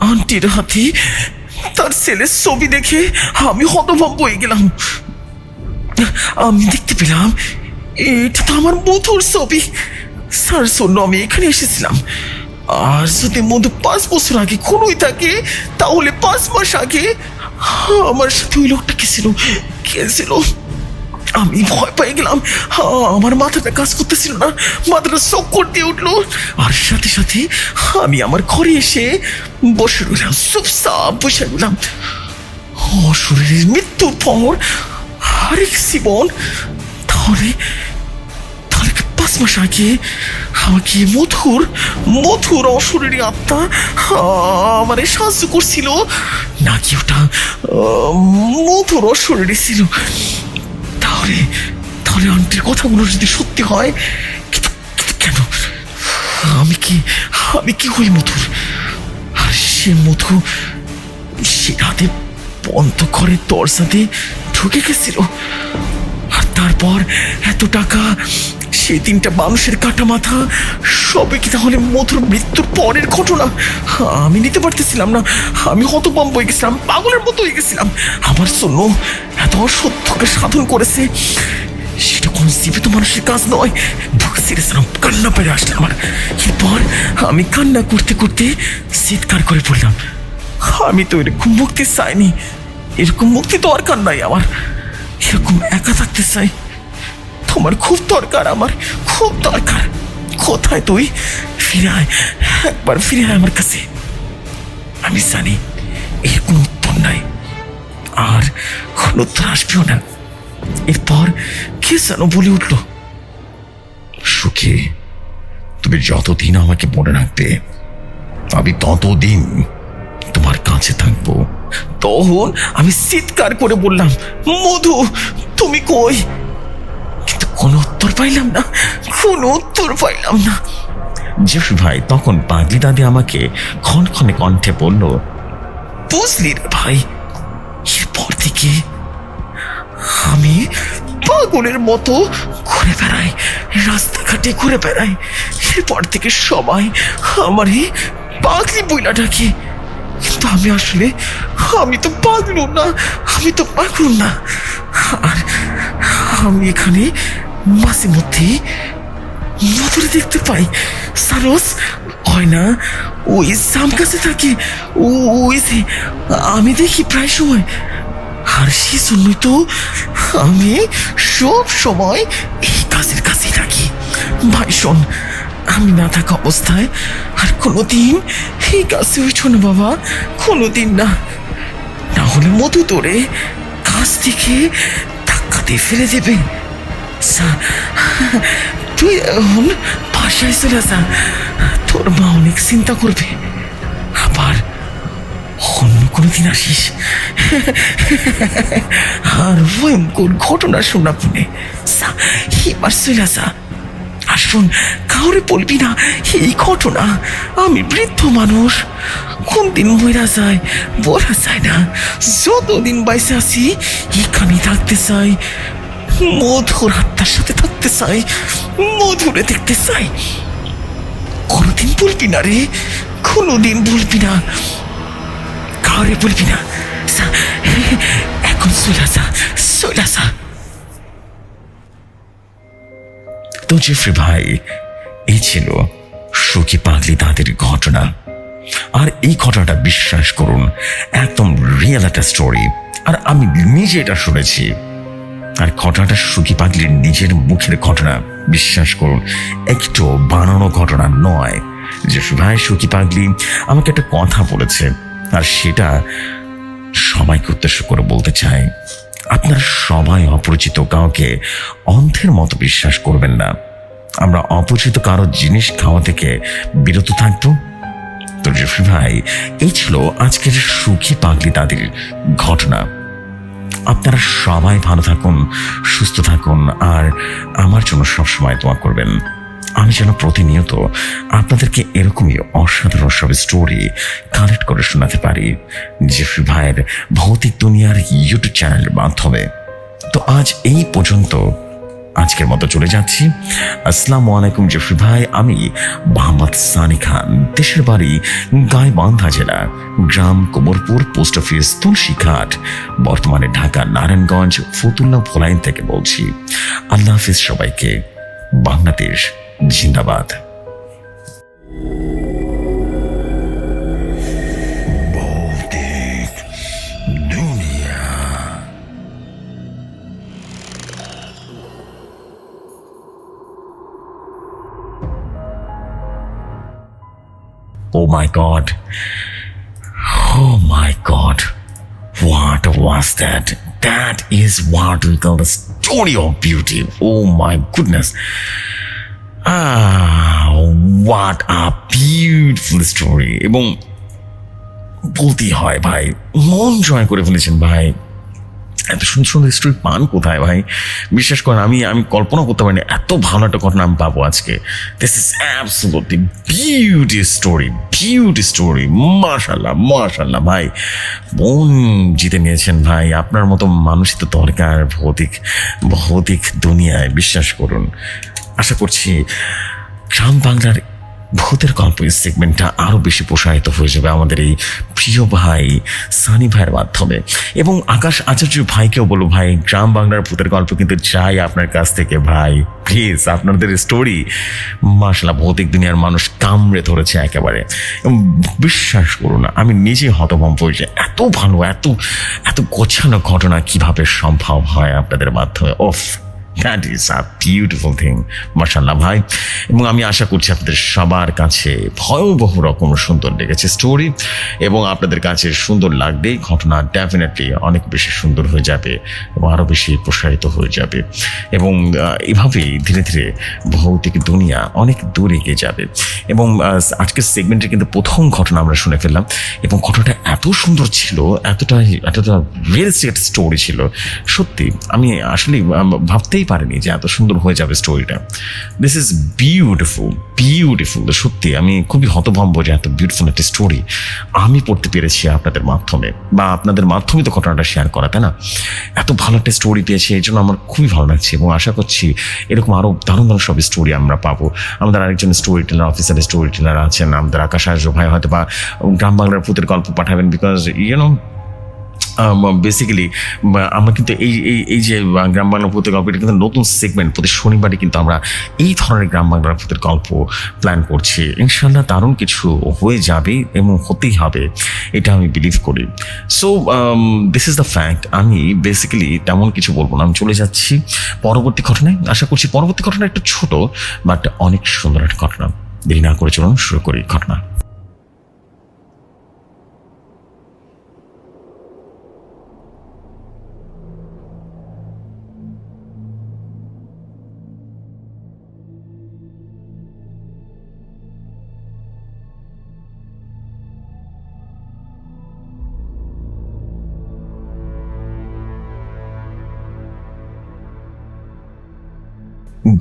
আন্টির হাতে তার ছেলের ছবি দেখে আমি হতভম্ব হয়ে গেলাম। আমি দেখতে পেলাম এটা তো আমার মধুর ছবি। স্যার জন্য আমি এখানে এসেছিলাম। আর যদি মধু 5 বছর আগে খুনই থাকে, তাহলে 5 মাস আগে আমার সাথে ওই লোকটা কে ছিল? আমি ভয় পেয়ে গেলাম। আমার মাথাটা কাজ করতেছিল না, মাথাটা চক্কর দিয়ে উঠলো। আর সাথে সাথে আমি আমার ঘরে এসে বসে রইলাম, চুপচাপ বসে রইলাম। অশরীরের মৃত্যুর পর আরেক জীবন। তাহলে 5 মাস আগে আমাকে মধুর অশরীরী আত্মা আমারে সাহায্য করছিল, নাকি ওটা মধুর অশরীরী ছিল? তাহলে আন্টির কথাগুলো যদি সত্যি হয়, কিন্তু কেন? আমি কি হই মধুর? আর সে মধু সে রাতে বন্ধ করে দরজাতে ঢুকে গেছিল। আর তারপর এত টাকা, সে 3টা মানুষের কাটা মাথা, সবে কি তাহলে মধুর মৃত্যুর পরের ঘটনা? আমি নিতে পারতেছিলাম না। আমি হতভম্ব হয়ে গেছিলাম, পাগলের মতো হয়ে গেছিলাম। আমার জন্য এত অসত্যকে সাধন করেছে, সেটা কোনো জীবিত মানুষের কাজ নয়। বুকে ছিঁড়েছিলাম, কান্না পেরে আসলে আমার। এরপর আমি কান্না করতে করতে চিৎকার করে পড়লাম, আমি তো এরকম মুক্তি চাইনি। এরকম মুক্তি দরকার নাই আমার। এরকম একা থাকতে চাই। তোমার খুব দরকার, আমার খুব দরকার। কোথায় তুই? ফিরে আয়, একবার ফিরে আয় আমার কাছে। আমি জানি এর কোনো উত্তর নাই, আর কোনো উত্তর আসবেও না। এরপর কে যেন বলে উঠল, সুখী, তুমি যতদিন আমাকে মনে রাখবে, আমি ততদিন তোমার কাছে থাকবো। তখন আমি চিৎকার করে বললাম, মধু তুমি কই? কিন্তু কোনো উত্তর পাইলাম না। জেফরি ভাই তখন পাগলি দাদি আমাকে ক্ষণক্ষণে কণ্ঠে বলল, বুঝলি রে ভাই, এরপর থেকে আমি পাগলের মতো ঘুরে বেড়াই, রাস্তাঘাটে ঘুরে বেড়াই। এরপর থেকে সবাই আমার এই পাগলি বইলা ডাকে। কিন্তু আমি তো পাগল না। আর আমি এখানে মাঝে মধ্যে মধুরে দেখতে পাই। সারস হয় না, ওই জাম কাছে থাকে, ওই যে আমি দেখি প্রায় সময়। আর সেজন্যই তো আমি সব সময় এই কাজের কাছেই থাকি। ভাই শোন, আমি না থাকা অবস্থায় আর কোনোদিন এই কাছে উঠো না বাবা, কোনোদিন না। না হলে মধু তোরে কাছ থেকে ধাক্কা দিয়ে ফেলে দেবে। তুই এখন বাসায় চলে যা, তোর মা অনেক চিন্তা করবে। আবার অন্য কোনোদিন আসিস আর ভয়ঙ্কর ঘটনা শোনাবনে। এবার চলে যা। আর শোন, কাউরে বলবি না এই ঘটনা। আমি বৃদ্ধ মানুষ, কোন দিন মরা যায় বলা যায় না। যতদিন বাইসে আছি এখানেই থাকতে চাই, মধুর আত্মার সাথে থাকতে চাই, মধুরে দেখতে চাই। কোনোদিন বলবি না রে, কোনোদিন বলবি না, কাউরে বলবি না। এখন চলে যা। তো জেফরি ভাই, এই ছিল সুখী পাগলি দাদির ঘটনা। আর এই ঘটনাটা বিশ্বাস করুন, একদম রিয়েল একটা স্টোরি। আর আমি নিজে এটা শুনেছি। আর ঘটনাটা সুখী পাগলির নিজের মুখের ঘটনা, বিশ্বাস করুন, একটু বানানো ঘটনা নয়। জেফরি ভাই, সুখী পাগলি আমাকে একটা কথা বলেছে, আর সেটা সবাইকে উদ্দেশ্য করে বলতে চাই। আপনারা সবাই অপরিচিত কাউকে অন্ধের মতো বিশ্বাস করবেন না। আমরা অপরিচিত কারো জিনিস খাওয়া থেকে বিরত থাকবো। তো জেফরি ভাই, এই ছিল আজকের সুখী পাগলি দাদির ঘটনা। আপনারা সবাই ভালো থাকুন, সুস্থ থাকুন, আর আমার জন্য সবসময় দোয়া করবেন। আমি যেন প্রতিনিয়ত আপনাদেরকে এরকমই অসাধারণ সব স্টোরি কালেক্ট করে শোনাতে পারি জেফরি ভাইয়ের ভৌতিক দুনিয়ার ইউটিউব চ্যানেলের মাধ্যমে। তো আজ এই পর্যন্ত, আজকের মতো চলে যাচ্ছি। আসসালামু আলাইকুম জেফরি ভাই। আমি মোহাম্মদ সানি খান, দেশের বাড়ি গাইবান্ধা জেলা, গ্রাম কোমরপুর, পোস্ট অফিস তুলসীঘাট, বর্তমানে ঢাকা নারায়ণগঞ্জ ফতুল্লা ভোলাইন থেকে বলছি। আল্লাহ হাফিজ সবাইকে। বাংলাদেশ জিন্দাবাদ। ভৌতিক দুনিয়া। Oh my God. Oh my God. What was that? That is what we call the story of beauty. Oh my goodness. What a beautiful story. এবং বলতেই হয় ভাই, মন জয় করে ফেলেছেন ভাই। এত সুন্দর সুন্দর স্টোরি পান কোথায় ভাই? বিশ্বাস করেন, আমি কল্পনা করতে পারিনি এত ভালো একটা ঘটনা আমি পাবো আজকে। This is absolutely beauty story. মাশাআল্লাহ মাশাআল্লাহ ভাই, মন জিতে নিয়েছেন ভাই। আপনার মতো মানুষই তো দরকার ভৌতিক দুনিয়ায়, বিশ্বাস করুন। আশা করছি গ্রাম বাংলার ভূতের গল্প এই সেগমেন্টটা আরও বেশি প্রসারিত হয়ে যাবে আমাদের এই প্রিয় ভাই সানি ভাইয়ের মাধ্যমে। এবং আকাশ আচার্য ভাইকেও বলবো, ভাই গ্রাম বাংলার ভূতের গল্প কিন্তু চাই আপনার কাছ থেকে ভাই, প্লিজ। আপনাদের স্টোরি মাশাআল্লাহ ভৌতিক দুনিয়ার মানুষ কামড়ে ধরেছে একেবারে। বিশ্বাস করুন, আমি নিজে হতভম্ব হয়েছি, এত ভালো এত গোছানো ঘটনা কিভাবে সম্ভব হয় আপনাদের মাধ্যমে। ওফ, that is a beautiful thing. মাশাআল্লাহ ভাই। এবং আমি আশা করছি আপনাদের সবার কাছে ভয়াবহ রকম সুন্দর লেগেছে স্টোরি, এবং আপনাদের কাছে সুন্দর লাগবে ঘটনা ডেফিনেটলি অনেক বেশি সুন্দর হয়ে যাবে এবং আরও বেশি প্রসারিত হয়ে যাবে। এবং এভাবেই ধীরে ধীরে ভৌতিক দুনিয়া অনেক দূর এগিয়ে যাবে। এবং আজকের সেগমেন্টে কিন্তু প্রথম ঘটনা আমরা শুনে ফেললাম, এবং ঘটনাটা এত সুন্দর ছিল, এতটা রিয়েলিস্টিক একটা স্টোরি ছিল। সত্যি আমি আসলে ভাবতেই পারিনি যে এত সুন্দর হয়ে যাবে স্টোরিটা। This is beautiful. সত্যি আমি খুবই হতভম্ব যে এত বিউটিফুল একটা স্টোরি আমি পড়তে পেরেছি আপনাদের মাধ্যমে, বা আপনাদের মাধ্যমে তো ঘটনাটা শেয়ার করা, তাই না? এত ভালো একটা স্টোরি পেয়েছি, এই জন্য আমার খুবই ভালো লাগছে। এবং আশা করছি এরকম আরও দারুণ সব স্টোরি আমরা পাবো। আমাদের আরেকজন storyteller, official storyteller আছেন আমাদের আকাশ আচার্য ভাই, হয়তো বা গ্রাম বাংলার ভূতের গল্প পাঠাবেন। বিকজ বেসিক্যালি আমরা কিন্তু এই যে গ্রাম বাংলা ভূতের গল্প, এটা কিন্তু নতুন সেগমেন্ট। প্রতি শনিবারই কিন্তু আমরা এই ধরনের গ্রাম বাংলার ভূতের গল্প প্ল্যান করছি। ইনশাল্লাহ দারুণ কিছু হয়ে যাবে এবং হতেই হবে, এটা আমি বিলিভ করি। So this is the fact. আমি বেসিক্যালি তেমন কিছু বলবো না, আমি চলে যাচ্ছি পরবর্তী ঘটনায়। আশা করছি পরবর্তী ঘটনা একটু ছোট বাট অনেক সুন্দর একটা ঘটনা। দেরি না করে চলুন শুরু করি ঘটনা।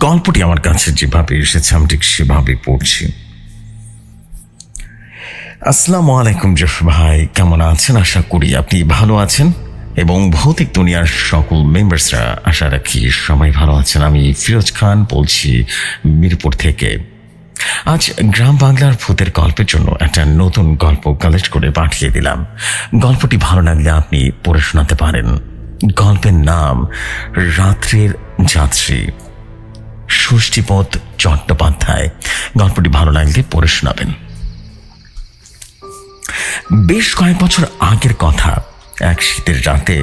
গল্পটি আমার কাছে যেভাবে এসেছে আমি ঠিক সেভাবে পড়ছি। আসসালামু আলাইকুম জেফরি ভাই, কেমন আছেন? আশা করি আপনি ভালো আছেন এবং ভৌতিক দুনিয়ার সকল মেম্বার্সরা আশা রাখি সবাই ভালো আছেন। আমি ফিরোজ খান বলছি মিরপুর থেকে। আজ গ্রাম বাংলার ভূতের গল্পের জন্য একটা নতুন গল্প কালেক্ট করে পাঠিয়ে দিলাম। গল্পটি ভালো লাগলে আপনি পড়ে শোনাতে পারেন। গল্পের নাম রাত্রের যাত্রী, ষষ্ঠীপদ চট্টোপাধ্যায়। গল্পটি ভালো লাগলে পড়ে শোনাবেন। বেশ কয়েক বছর আগের কথা, এক শীতের রাতে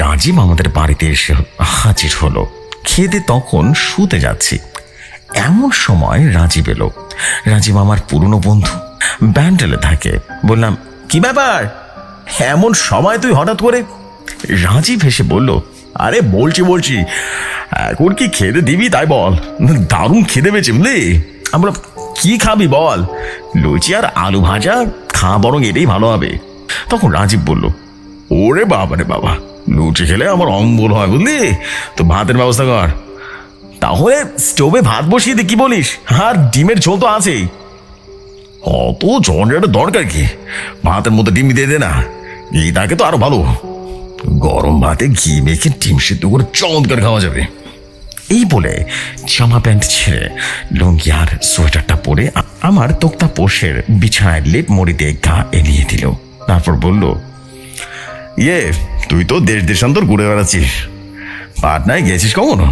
রাজীব আমাদের বাড়িতে এসে হাজির হলো। খেতে তখন শুতে যাচ্ছি, এমন সময় রাজীব এলো। রাজীব আমার পুরনো বন্ধু, ব্যান্ডেলে থাকে। বললাম, কি ব্যাপার, এমন সময় তুই হঠাৎ করে? রাজীব হেসে বলল, আরে বলছি এখন কি খেতে দিবি তাই বল। দারুণ খেতে পেয়েছে বুঝলি। আমরা কি খাবি বল? লুচি আর আলু ভাজা খা, বরং এটাই ভালো হবে। তখন রাজীব বলল, ওরে বাবা রে বাবা, লুচি খেলে আমার অম্বল হয় বুঝলি, তো ভাতের ব্যবস্থা কর। তাহলে স্টোভে ভাত বসিয়ে দে, কি বলিস? আর ডিমের ঝোল তো আছেই। অত ঝঞ্ঝাটের দরকার কি? ভাতের মধ্যে ডিম দিয়ে দে না, এটাকে তো আরো ভালো। গরম ভাতে ঘি মেখে ডিম সিদ্ধ করে চমৎকার খাওয়া যাবে। এই বলে জামা প্যান্ট ছেড়ে লুঙ্গি আর সোয়েটারটা পরে আমার তোক্তা পোষের বিছানায় লেপ মুড়ি দিয়ে গা এলিয়ে দিল। তারপর বলল, তুই তো দেশ দেশান্তর ঘুরে বেড়াচ্ছিস, পাটনায় গেছিস কখনো?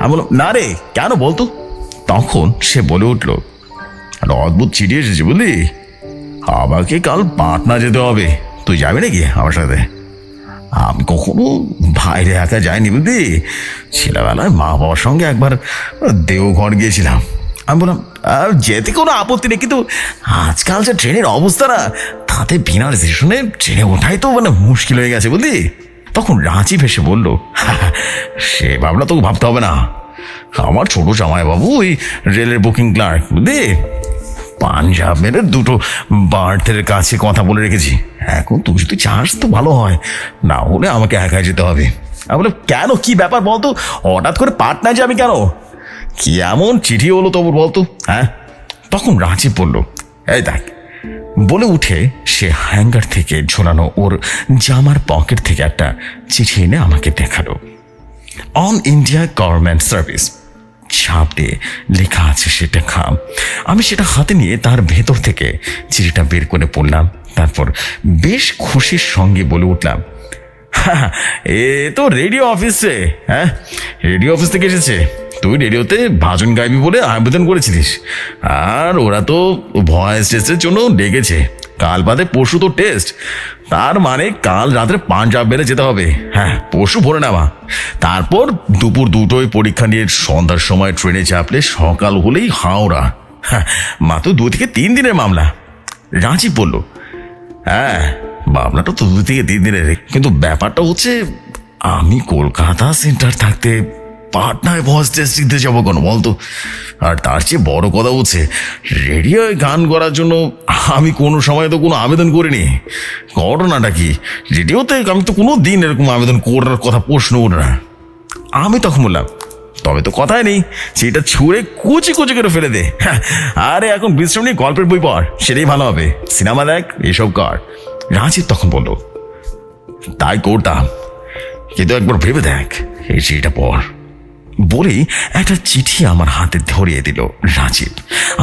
আমি বললাম, না রে, কেন বলতো? তখন সে বলে উঠল, একটা অদ্ভুত চিঠি এসেছে বুঝলি, আমাকে কাল পাটনা যেতে হবে, তুই যাবি নাকি আমার সাথে? আমি কখনো বাইরে একা যাইনি বুঝলি, ছেলেবেলায় মা বাবার সঙ্গে একবার দেওঘর গিয়েছিলাম। আমি বললাম, যেতে কোনো আপত্তি নেই, কিন্তু আজকাল যে ট্রেনের অবস্থা না, তাতে বিনা রিজার্ভেশনে ট্রেনে ওঠাই তো মুশকিল হয়ে গেছে বুঝলি। তখন রাঁচি ভেসে বলল, সে ভাবনা তোকে ভাবতে হবে না, আমার ছোট জামাইবাবু ওই রেলের বুকিং ক্লার্ক বুঝলি, পাঞ্জাব মেরের দুটো বার্থের কাছে কথা বলে রেখেছি। এখন তুই যদি চাস তো ভালো হয়, না হলে আমাকে একাই যেতে হবে। আমি বলে, কেন, কি ব্যাপার বলতো? হঠাৎ করে পাটনা যাবি কেন? কি এমন চিঠি হলো তোর বলতো? হ্যাঁ। তখন রাজীব বলল, এই দেখ, বলে উঠে সে হ্যাঙ্গার থেকে ঝোলানো ওর জামার পকেট থেকে একটা চিঠি এনে আমাকে দেখালো। অল ইন্ডিয়া গভর্নমেন্ট সার্ভিস ছাপ দিয়ে লেখা আছে সেটা খাম। আমি সেটা হাতে নিয়ে তার ভেতর থেকে চিঠিটা বের করে পড়লাম। তারপর বেশ খুশির সঙ্গে বলে উঠলাম, এ তো রেডিও অফিসে। হ্যাঁ, রেডিও অফিস থেকে এসেছে। তুই রেডিওতে ভাষণ গাইবি বলে আবেদন করেছিলিস, আর ওরা তো ভয়েস টেস্টের জন্য ডেকেছে। কাল বাদে পরশু তো টেস্ট, তার মানে কাল রাত্রে পাঞ্জাব বেড়ে যেতে হবে। হ্যাঁ, পরশু ভরে নেওয়া, তারপর দুপুর দুটোয় পরীক্ষা নিয়ে সন্ধ্যার সময় ট্রেনে চাপলে সকাল হলেই হাওড়া। হ্যাঁ, মাত্র 2 থেকে 3 দিনের মামলা। রাজীব বলল, হ্যাঁ, মামলাটা তো 2 থেকে 3 দিনের, কিন্তু ব্যাপারটা হচ্ছে আমি কলকাতা সেন্টার থাকতে পাটনায় ভয়েস টেস্ট দিতে যাবো কেন বলতো? আর তার চেয়ে বড় কথা হচ্ছে, রেডিওয় গান করার জন্য আমি কোনো সময় তো কোনো আবেদন করিনি। ঘটনাটা কি, রেডিওতে আমি তো কোনো দিন এরকম আবেদন করার কথা প্রশ্ন ওঠে না। আমি তখন বললাম, তবে তো কথাই নেই, সেটা ছুঁড়ে কুচি কুচি করে ফেলে দে। আরে এখন বিশ্রাম নিয়ে গল্পের বই পড়, সেটাই ভালো হবে। সিনেমা দেখ, এসব কর। রাজীব তখন বলল, তাই করতাম, কিন্তু একবার ভেবে দেখ, এই চিঠিটা পড়। বলেই একটা চিঠি আমার হাতে ধরিয়ে দিল রাজীব।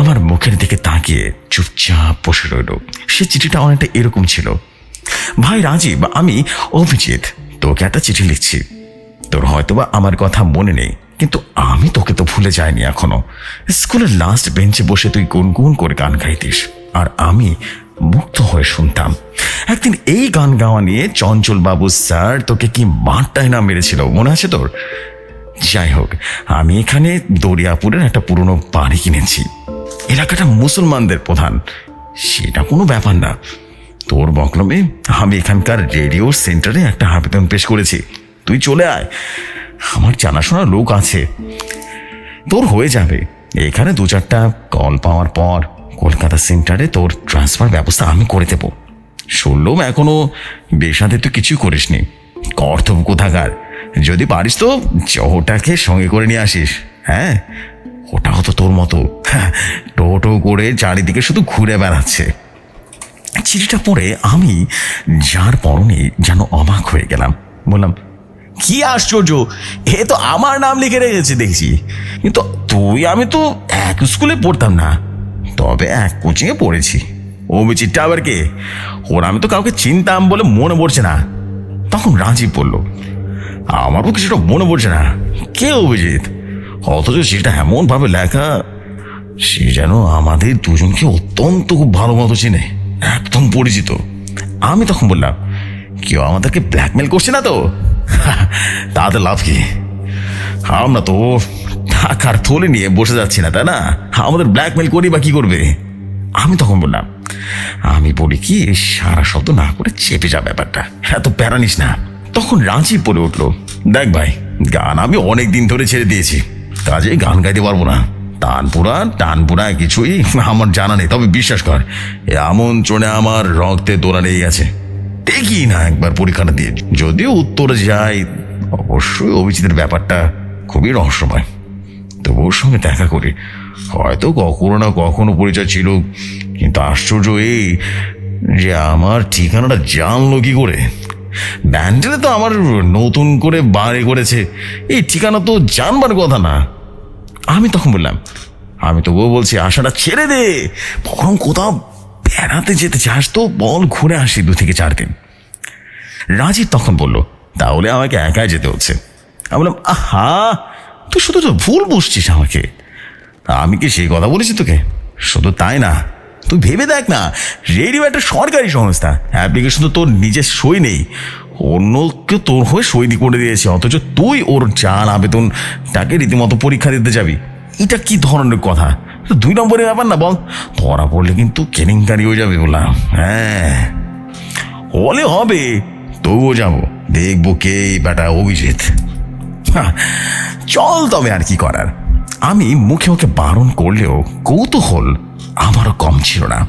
আমার মুখের দিকে তাকিয়ে চুপচাপ বসে রইল। সে চিঠিটা অনেকটা এরকম ছিল, ভাই রাজীব, আমি অভিজিৎ তোকে একটা চিঠি লিখছি। তোর হয়তোবা আমার কথা মনে নেই, কিন্তু আমি তোকে তো ভুলে যাইনি এখনো। স্কুলের লাস্ট বেঞ্চে বসে তুই গুনগুন করে গান গাইতিস, আর আমি মুগ্ধ হয়ে শুনতাম। একদিন এই গান গাওয়া নিয়ে চঞ্চল বাবু স্যার তোকে কি মারটাই না মেরেছিল, মনে আছে তোর? যাই হোক, আমি এখানে দরিয়াপুরের একটা পুরনো বাড়ি কিনেছি। এলাকাটা মুসলমানদের প্রধান, সেটা কোনো ব্যাপার না। তোর বকলমে আমি এখানকার রেডিও সেন্টারে একটা আবেদন পেশ করেছি। তুই চলে আয়, আমার জানাশোনা লোক আছে, তোর হয়ে যাবে। এখানে 2-4টা কল পাওয়ার পর কলকাতা সেন্টারে তোর ট্রান্সফার ব্যবস্থা আমি করে দেবো। শুনলাম এখনো বেসাতে তুই কিছুই করিসনি, কর্তব্য কোথাকার। যদি পারিস তো ওটাকে সঙ্গে করে নিয়ে আসিস। হ্যাঁ, ওটাও তো তোর মতো টোটো করে চারিদিকে শুধু ঘুরে বেড়াচ্ছে। চিঠিটা পড়ে আমি যার পরনে যেন অবাক হয়ে গেলাম। বললাম, কি আশ্চর্য, এ তো আমার নাম লিখে রেখেছে দেখছি। কিন্তু আমি তো এক স্কুলে পড়তাম না, তবে এক কোচিংয়ে পড়েছি। অভিজিৎটা আবার কে? ওরা আমি তো কাউকে চিনতাম বলে মনে পড়ছে না। তখন রাজীব বলল, আমারও কিছুটা মনে পড়ছে না কে অভিজিৎ, অথচ সেটা এমনভাবে লেখা, সে যেন আমাদের দুজনকে অত্যন্ত খুব ভালো মতো চিনে, একদম পরিচিত। আমি তখন বললাম, কেউ আমাদেরকে ব্ল্যাকমেল করছে না তো? তাতে লাভ কি, আমরা তো টাকার থলে নিয়ে বসে যাচ্ছি না, তাই না? আমাদের ব্ল্যাকমেল করি বা কি করবে? আমি তখন বললাম, আমি বলি কি, সারা শব্দ না করে চেপে যা ব্যাপারটা, এত প্যারা নিস না। তখন রাজীব বলে উঠলো, দেখ ভাই, গান আমি অনেক দিন ধরে ছেড়ে দিয়েছি, কাজে গান গাইতে পারবো না। টানপুরা কিছুই আমার জানা নেই, তবে বিশ্বাস কর, আমন্ত্রণে আমার রক্তে দোলা লেগে গেছে। দেখি না একবার পরীক্ষাটা দিয়ে, যদিও উত্তরে যাই, অবশ্যই অভিজিতের ব্যাপারটা খুবই রহস্যময়। তবু ওর সঙ্গে দেখা করি, হয়তো কখনো না কখনো পরিচয় ছিল, কিন্তু আশ্চর্য এই যে আমার ঠিকানাটা জানলো কি করে? ব্যান্ডেলে তো আমার নতুন করে বাড়ি করেছে, এই ঠিকানা তো জানবার কথা না। আমি তখন বললাম, আমি তবুও বলছি আশাটা ছেড়ে দে, বরং কোথাও বেড়াতে যেতে চাস তো বল, ঘুরে আসি 2 থেকে 4 দিন। রাজীব তখন বলল, তাহলে আমাকে একাই যেতে হচ্ছে। আমি বললাম, আহা, তুই শুধু তো ভুল বুঝছিস আমাকে। আমি কি সেই কথা বলেছি তোকে? শুধু তাই না, তুই ভেবে দেখ না, রেডিও একটা সরকারি সংস্থা, অ্যাপ্লিকেশন তো তোর নিজের সই নেই, অন্যকে তোর হয়ে সই করে দিয়েছে, অথচ তুই ওর জাল আবেদনটাকে রীতিমতো পরীক্ষা দিতে যাবি। এটা কি ধরনের কথা? 2 নম্বরের ব্যাপার না বল? ধরা পড়লে কিন্তু কেলেঙ্কারি হয়ে যাবে বললাম। হ্যাঁ, হলে হবে, তবুও যাবো, দেখবো কে এই বেটা অভিজিৎ। চল তবে, আর কি করার। আমি মুখে ওকে বারণ করলেও কৌতূহল আমারও কম ছিল না।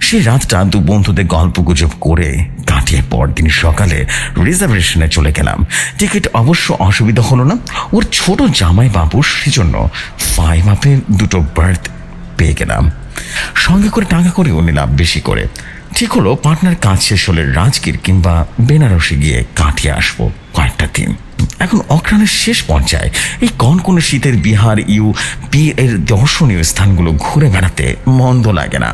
সেই রাতটা 2 বন্ধুদের গল্প গুজব করে কাটিয়ে পরদিন সকালে রিজার্ভেশনে চলে গেলাম। টিকিট অবশ্য অসুবিধা হলো না, ওর ছোট জামাই বাবুর সেজন্য 5 আপে 2টো বার্থ পেয়ে গেলাম। সঙ্গে করে টাকা করেও নিলাম বেশি করে। ঠিক হলো পার্টনার কাজ শেষ হলে রাজগীর কিংবা বেনারসে গিয়ে কাটিয়ে আসবো কয়েকটা দিন। এখন অক্রানের শেষ পর্যায়ে এই কনকনে শীতের বিহার ইউপি এর দর্শনীয় স্থানগুলো ঘুরে বেড়াতে মন্দ লাগে না।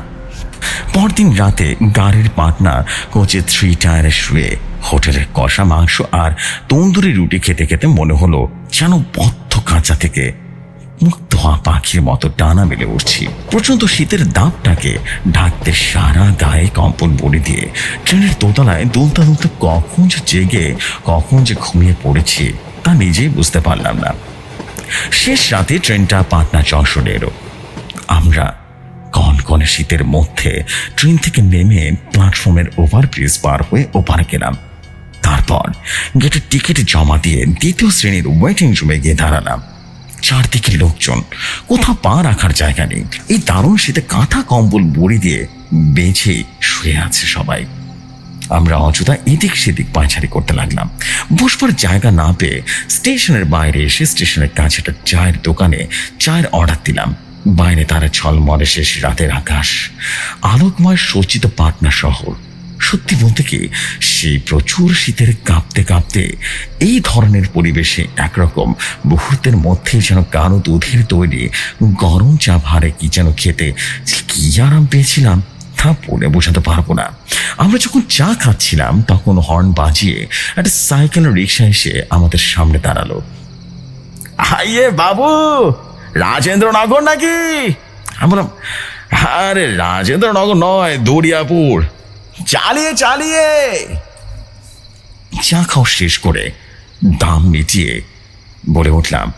পরদিন রাতে গাড়ির পার্টনার কোচে 3 টায়ারে শুয়ে হোটেলের কষা মাংস আর তন্দুরি রুটি খেতে খেতে মনে হলো যেন বদ্ধ কাঁচা থেকে মুক্ত হওয়া পাখির মতো ডানা মেলে উঠছি। প্রচণ্ড শীতের দাপটাকে ঢাকতে সারা গায়ে কম্পন বড়ি দিয়ে ট্রেনের দোতলায় দুলতে দুলতে কখন যে জেগে কখন যে ঘুমিয়ে পড়েছি তা নিজেই বুঝতে পারলাম না। শেষ রাতে ট্রেনটা পাটনা জংশনে এলো। আমরা কনকনে শীতের মধ্যে ট্রেন থেকে নেমে প্ল্যাটফর্মের ওভারব্রিজ পার হয়ে ওপারে গেলাম। তারপর গেটের টিকিট জমা দিয়ে 2য় শ্রেণীর ওয়েটিং রুমে গিয়ে দাঁড়ালাম। চারদিকে লোকজন, কোথাও পা রাখার জায়গা নেই। এই দারুণ শীতে কাঁথা কম্বল বড়ি দিয়ে বেঁচে শুয়ে আছে সবাই। আমরা অযথা এদিক সেদিক পায়চারি করতে লাগলাম। বসবার জায়গা না পেয়ে স্টেশনের বাইরে এসে স্টেশনের কাছে একটা চায়ের দোকানে চায়ের অর্ডার দিলাম। বাইরে তারা ঝলমলে শেষ রাতের আকাশ, আলোকময় সজ্জিত পাটনা শহর। সত্যি বলতে কি, সেই প্রচুর শীতের কাঁপতে কাঁপতে এই ধরনের পরিবেশে একরকম মুহূর্তের মধ্যেই যেন কারো দুধের তৈরি গরম চা ভারে কি যেন খেতে কি আরাম পেয়েছিলাম তা বলে বোঝাতে পারবো না। আমরা যখন চা খাচ্ছিলাম তখন হর্ন বাজিয়ে একটা সাইকেল রিক্সা এসে আমাদের সামনে দাঁড়ালো। আইয়ে বাবু, রাজেন্দ্রনগর নাকি? আমি বললাম, আরে রাজেন্দ্রনগর নয়, দরিয়াপুর। চালিয়ে চালিয়ে। চা খাওয়া শেষ করে দাম মিটিয়ে বলে উঠলাম,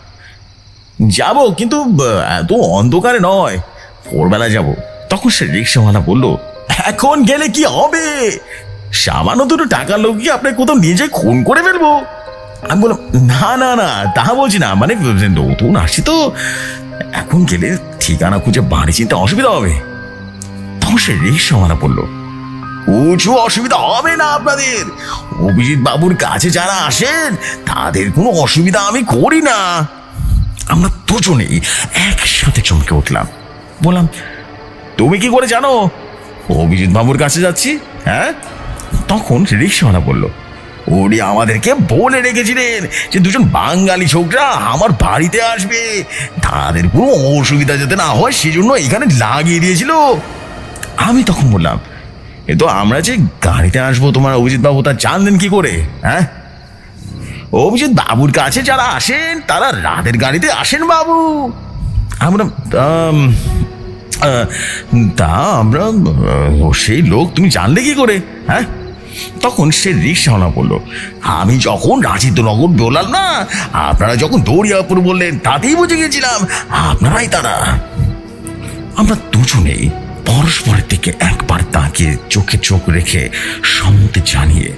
যাব, কিন্তু এত অন্ধকারে নয়, ভোরবেলা যাব। তখন সে রিক্সাওয়ালা বলল, এখন গেলে কি হবে? সামান্য 2 টাকার লোক কি আপনি কোথাও নিজে খুন করে ফেলবো? আমি বললাম, না না না, তা বলছি না, মানে নতুন আসছি তো, এখন গেলে ঠিকানা খুঁজে বাড়ি চিনতে অসুবিধা হবে। তখন সে রিক্সাওয়ালা বলল, কিছু অসুবিধা হবে না আপনাদের, অভিজিৎ বাবুর কাছে যারা আসেন তাদের কোনো অসুবিধা আমি করি না। আমরা দুজনেই একসাথে চমকে উঠলাম। বললাম, তুমি কি করে জানো অভিজিৎ বাবুর কাছে যাচ্ছি? হ্যাঁ? তখন রিক্সাওয়ালা বলল, উনি আমাদেরকে বলে রেখেছিলেন যে 2জন বাঙালি ছোকরা আমার বাড়িতে আসবে, তাদের কোনো অসুবিধা যাতে না হয় সেজন্য এখানে লাগিয়ে দিয়েছিল। আমি তখন বললাম, এ তো আমরা যে গাড়িতে আসবো তোমার অভিজিৎ বাবু তা জানলেন কি করে? হ্যাঁ, অভিজিৎ বাবুর কাছে যারা আসেন তারা রাতের গাড়িতে আসেন বাবু। আমরা তা আমরা সেই লোক তুমি জানলে কি করে? হ্যাঁ? তখন সে রিক্সাওয়ালা বলল, আমি যখন রাজেন্দ্রনগর বললাম না, আপনারা যখন দরিয়াপুর বললেন তাতেই বুঝে গেছিলাম আপনারাই তারা। আমরা দুজনেই পরস্পরের দিকে একবার তাকিয়ে চোখে চোখ রেখে সম্মতি জানিয়ে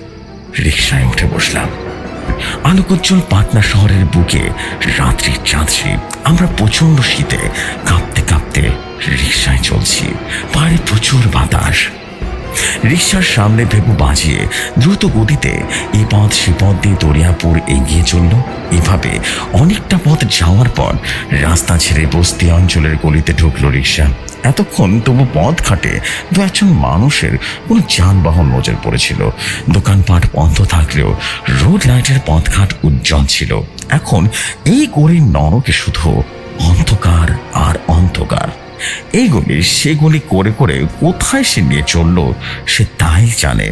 রিক্সায় উঠে বসলাম। আলোকোজ্জ্বল পাটনা শহরের বুকে রাত্রির চাঁদছি। আমরা প্রচন্ড শীতে কাঁপতে কাঁপতে রিক্সায় চলছি। বাইরে প্রচুর বাতাস, রিকশার সামনে ভেপু বাজিয়ে দ্রুত গতিতে এ পথ সে পথ দিয়ে দরিয়াপুর এগিয়ে চলল। এভাবে অনেকটা পথ যাওয়ার পর রাস্তা ছেড়ে বস্তি অঞ্চলের গলিতে ঢুকলো রিকশা। এতক্ষণ তবু পথ ঘাটে দু একজন মানুষের কোনো যানবাহন নজর পড়েছিল। দোকানপাট বন্ধ থাকলেও রোড লাইটের পথঘাট উজ্জ্বল ছিল। এখন এই গলির নরকে শুধু অন্ধকার আর অন্ধকার। এই গলি সে গলি করে করে কোথায় সে নিয়ে চললো সে তাই জানে।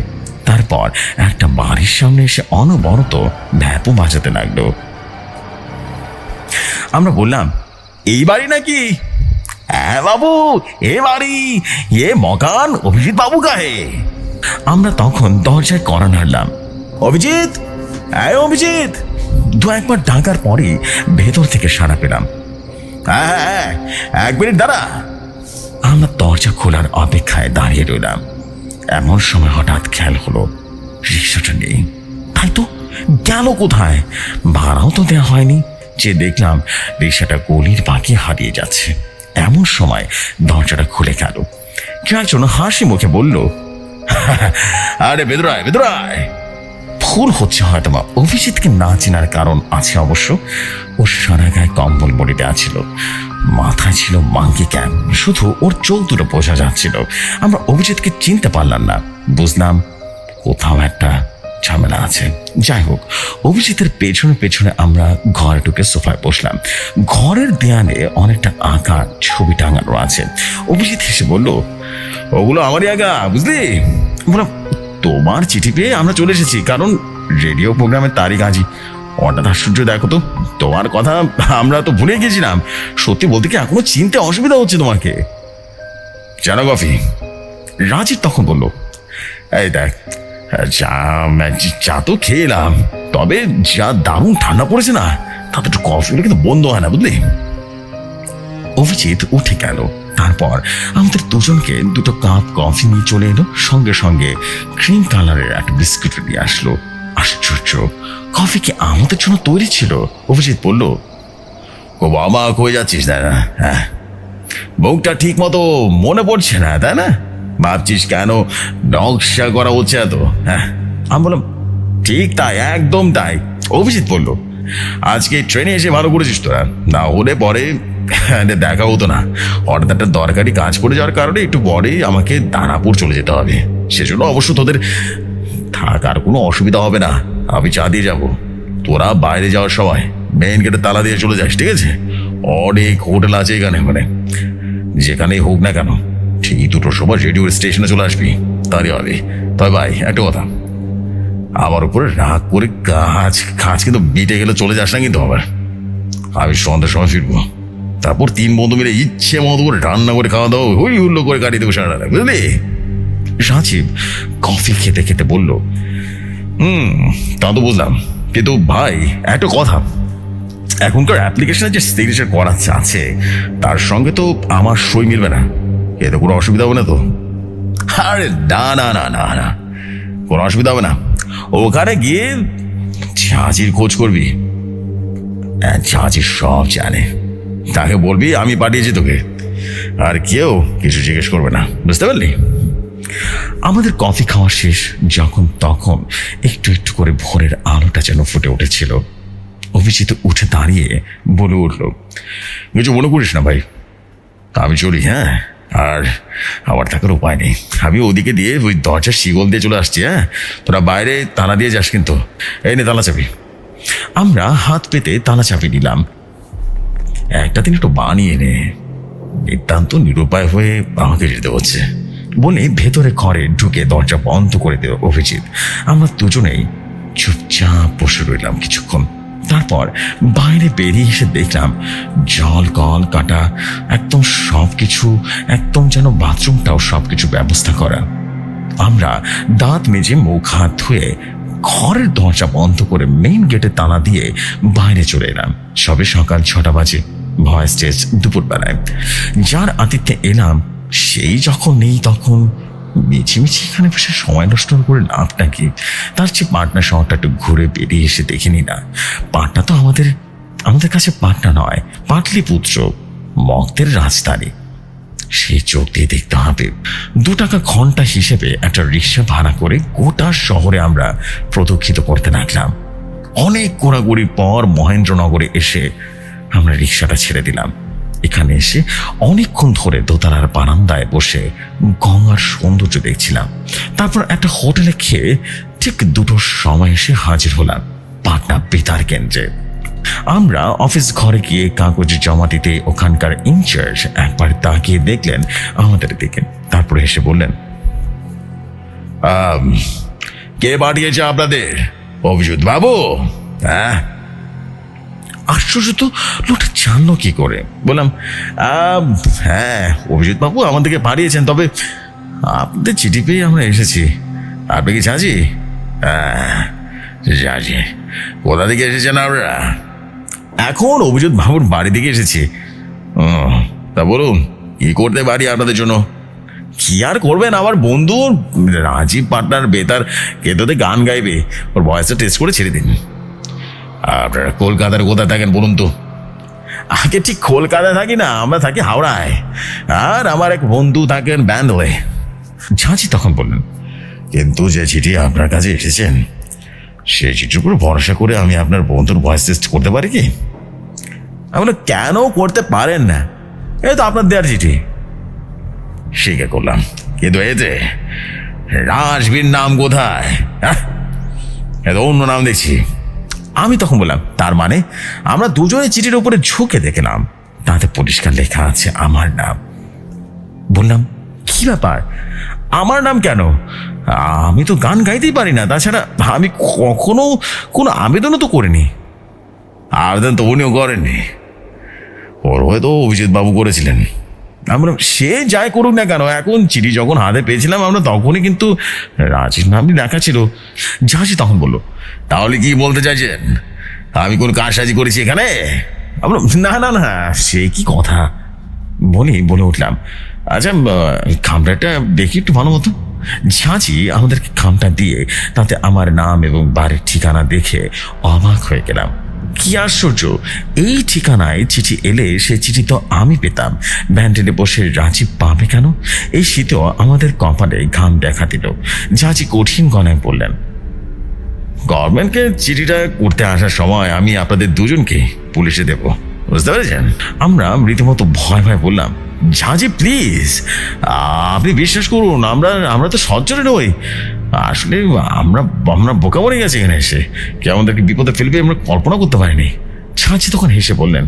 তারপর একটা বাড়ির সামনে এসে অনবরত ভ্যাপু বাজাতে লাগলো। আমরা বললাম, এই বাড়ি নাকি? হ্যাঁ বাবু, এ বাড়ি, এ মকান অভিজিৎ বাবু গায়ে। আমরা তখন দরজায় কড়া নাড়লাম। অভিজিৎ, হ্যাঁ অভিজিৎ। দু একবার ডাকার পরে ভেতর থেকে সাড়া পেলাম। হ্যাঁ হ্যাঁ, এক মিনিট দাঁড়া। আমরা দরজা খোলার অপেক্ষায় দাঁড়িয়ে রইলাম। এমন সময় হঠাৎ খেয়াল হলো রিক্সাটা নেই। তাই তো, গেল কোথায়? ভাড়াও তো দেওয়া হয়নি। যে দেখলাম রিক্সাটা গলির বাঁকে হারিয়ে যাচ্ছে। এমন সময় দরজাটা খুলে গেল। কেউ একজন হাসি মুখে বলল, আরে বেদরায় বেদরায়। ভুল হচ্ছে হয়তো বা, অভিজিৎকে না চেনার কারণ আছে অবশ্য। ওর সারা গায়ে কম্বল বলে দেওয়া ছিল, মাথায় ছিল মাঙ্কি ক্যাপ, শুধু ওর চোখ দুটো বোঝা যাচ্ছিল। আমরা অভিজিৎকে চিনতে পারলাম না। বুঝলাম কোথাও একটা ঝামেলা আছে। যাই হোক, অভিজিতের পেছনে পেছনে আমরা ঘরে ঢুকে সোফায় বসলাম। ঘরের দেয়ালে অনেকটা আঁকা ছবি টাঙানো আছে। অভিজিৎ হেসে বলল, ওগুলো আমারই আঁকা, বুঝলি? বললাম, তোমার চিঠি পেয়ে আমরা চলে এসেছি, কারণ রেডিও প্রোগ্রামের তারিখ আজই। হঠাৎ আশ্চর্য, দেখো তো, তোমার কথা আমরা তো ভুলে গেছিলাম। সত্যি বলতে কি এখনো চিনতে অসুবিধা হচ্ছে তোমাকে। জানো কফি? রাজীব তখন বলল, এই দেখ, চা তো খেলাম, তবে যা দারুণ ঠান্ডা পড়েছে না, তাতে একটু কফি হলে কিন্তু বন্ধ হয় না, বুঝলি? অভিজিৎ উঠে গেল। তারপর আমাদের দুজনকে দুটো কাপ কফি নিয়ে চলে এলো। সঙ্গে সঙ্গে ক্রিম কালারের একটা বিস্কুট নিয়ে আসলো। আশ্চর্য, কফি কি আমাদের জন্য তৈরি ছিল? অভিজিৎ বলল, ও বাবা, কই যাচ্ছিস? তাই না? হ্যাঁ, মুখটা ঠিক মতো মনে পড়ছে না, তাই না? ভাবছিস কেন নকশা করা হচ্ছে এত? হ্যাঁ, আমি বললাম, ঠিক তাই, একদম তাই। অভিজিৎ বলল, আজকে ট্রেনে এসে ভালো করেছিস তোরা, না হলে পরে দেখা হতো না। হঠাৎ একটা দরকারি কাজ পড়ে যাওয়ার কারণে একটু পরেই আমাকে দানাপুর চলে যেতে হবে। সেজন্য অবশ্য তোদের থাকার কোনো অসুবিধা হবে না। আমি চা দিয়ে যাবো, তোরা বাইরে যাওয়ার সময় মেইন গেটে তালা দিয়ে চলে যাস, ঠিক আছে? অনেক হোটেল আছে এখানে, মানে যেখানেই হোক না কেন ঠিক দুটোর সময় রেডিও স্টেশনে চলে আসবি, তাহলে হবে। তবে ভাই, একটা কথা, আমার উপরে রাগ করে কাজ কিন্তু মিটে গেলে চলে যাস না কিন্তু আবার। আমি সন্ধ্যার সময় ফিরবো, তারপর 3 বন্ধু মিলে ইচ্ছে মতো করে রান্না করে খাওয়া দাওয়া হই হুল্লো করে কাটিয়ে দেবো সারা রাত, বুঝলি? রাজীব কফি খেতে খেতে বলল, তা তো বুঝলাম, কিন্তু ভাই একটা কথা, এখনকার অ্যাপ্লিকেশনে যে সিগনেচার করা আছে তার সঙ্গে তো আমার সই মিলবে না। এতে কোনো অসুবিধা হবে না তো? আরে না না না না না, কোনো অসুবিধা হবে না। ওখানে গিয়ে ঝাঁঝির খোঁজ করবি, ঝাঁঝি সব জানে। তাকে বলবি আমি পাঠিয়েছি তোকে, আর কেউ কিছু জিজ্ঞেস করবে না, বুঝতে পারলি? আমাদের কফি খাওয়া শেষ। যখন তখন একটু একটু করে ভোরের আলোটা যেন ফুটে উঠেছিল। অভিজিৎ উঠে দাঁড়িয়ে বলে উঠল, কিছু মনে করিস না ভাই, আমি চলি। হ্যাঁ, আর আমার থাকার উপায় নেই, আমি ওদিকে দিয়ে ওই দরজার শিকল দিয়ে চলে আসছি। হ্যাঁ, তোরা বাইরে তালা দিয়ে যাস কিন্তু। এই নে তালা চাবি। আমরা হাত পেতে তালা চাবি নিলাম। একটা দিন একটু বানিয়ে নে, নিতান্ত নিরুপায় হয়ে আমাকে যেতে হচ্ছে বলে ভেতরে ঘরে ঢুকে দরজা বন্ধ করে দিল অভিজিৎ। আমরা দুজনেই চুপচাপ বসে রইলাম কিছুক্ষণ। তারপর বাইরে বেরিয়ে এসে দেখলাম জল কল কাটা একদম সবকিছু, একদম যেন বাথরুমটাও সবকিছু ব্যবস্থা করা। আমরা দাঁত মেজে মুখ হাত ধুয়ে ঘরের দরজা বন্ধ করে মেইন গেটে তালা দিয়ে বাইরে চলে এলাম। সবে সকাল 6টা বাজে, ভয়েস টেস্ট দুপুরবেলায়। যার আতিথ্যে এলাম সেই যখন নেই, তখন মিছিমিছি এখানে বসে সময় নষ্ট করে লাভটা কি? তার চেয়ে পাটনা শহরটা একটু ঘুরে বেরিয়ে এসে দেখে নি না। পাটনা তো আমাদের কাছে পাটনা নয়, পাটলিপুত্র, মগধের রাজধানী। সেই চোখ দিয়ে দেখতে হবে। 2 টাকা ঘন্টা হিসেবে একটা রিক্সা ভাড়া করে গোটা শহরে আমরা প্রদক্ষিত করতে লাগলাম। অনেক ঘোরাঘুরির পর মহেন্দ্রনগরে এসে আমরা রিক্সাটা ছেড়ে দিলাম। এখানে এসে অনেকক্ষণ ধরে দোতলার বারান্দায় বসে গঙ্গার সৌন্দর্য দেখছিলাম। তারপর একটা হোটেলে খেয়ে ঠিক 2টোর সময় এসে হাজির হলাম পাটনা বেতার কেন্দ্রে। আমরা অফিস ঘরে গিয়ে কাগজ জমা দিতে ওখানকার ইনচার্জ একবার তাকিয়ে দেখলেন আমাদের দিকে, তারপরে এসে বললেন, কে পাঠিয়েছে আপনাদের? অভিজিৎ বাবু? হ্যাঁ। আশ্চর্য তো, লোকটা জানলো কি করে? বললাম, হ্যাঁ অভিজিৎ বাবু আমাদেরকে পাঠিয়েছেন, তবে আপনাদের চিঠি পেয়ে আমরা এসেছি। আপনি কি চাচি? চাচি। কোথা থেকে এসেছেন আপনারা? এখন অভিজিৎ বাবুর বাড়ি থেকে এসেছি। তা বলুন, কি করতে পারি আপনাদের জন্য? কি আর করবেন, আমার বন্ধু রাজীব পাটনার বেতার কেতোতে গান গাইবে, ওর ভয়েসটা টেস্ট করে ছেড়ে দিন। আপনারা কলকাতার কোথায় থাকেন বলুন তো? আগে ঠিক কলকাতায় থাকি না, আমরা থাকি হাওড়ায়, আর আমার এক বন্ধু থাকেন ব্যান্ডলে। ঝাঁচি তখন বললেন, কিন্তু যে চিঠি আপনার কাছে এসেছেন সেই চিঠির উপর ভরসা করে আমি আপনার বন্ধুর ভয়েস টেস্ট করতে পারি কি? আমরা কেন করতে পারেন না? এই তো আপনার দেওয়ার চিঠি। স্বীকার করলাম, কিন্তু এতে রাজবীর নাম কোথায়? এত অন্য নাম দেখছি। আমি তখন বললাম, তার মানে আমরা দুজনে চিঠির উপরে ঝুঁকে দেখলাম, তাতে পরিষ্কার লেখা আছে আমার নাম। বললাম, কি ব্যাপার, আমার নাম কেন? আমি তো গান গাইতেই পারি না, তাছাড়া আমি কখনো কোনো আবেদনও তো করিনি। আবেদন তো উনিও করেননি, ওর হয়তো অভিজিৎ বাবু করেছিলেন। আমরা সে যাই করুক না কেন, এখন চিঠি যখন হাতে পেয়েছিলাম আমরা তখনই কিন্তু রাজির নামই লেখা ছিল। ঝাঁসি তখন বললো, তাহলে কি বলতে চাইছেন আমি কোন কারসাজি করেছি এখানে? আমরা, না না না, সে কি কথা। বলে উঠলাম, আচ্ছা খামটা দেখি একটু ভালো মতো। ঝাঁঝি আমাদেরকে খামটা দিয়ে তাতে আমার নাম এবং বাড়ির ঠিকানা দেখে অবাক হয়ে গেলাম। কি আশ্চর্য, এই ঠিকানায় চিঠি এলে সে চিঠি তো আমি পেতাম, ব্যান্ডেলে বসে রাজীব পাবে কেন? এই শীতেও আমাদের কপালে ঘাম দেখা দিল। ঝাঁঝি কঠিন গলায় বললেন, গভর্নমেন্টকে চিঠিটা করতে আসার সময় আমি আপনাদের দুজনকে পুলিশে দেব, বুঝতে পেরেছেন? আমরা রীতিমতো ভয় ভয় বললাম, ঝাঁঝি প্লিজ আপনি বিশ্বাস করুন, আমরা তো সজ্জরে নই, আসলে আমরা বোকা মরে গেছি এখানে এসে, কে আমাদেরকে বিপদে ফেলবে আমরা কল্পনা করতে পারিনি। ঝাঁঝি তখন হেসে বললেন,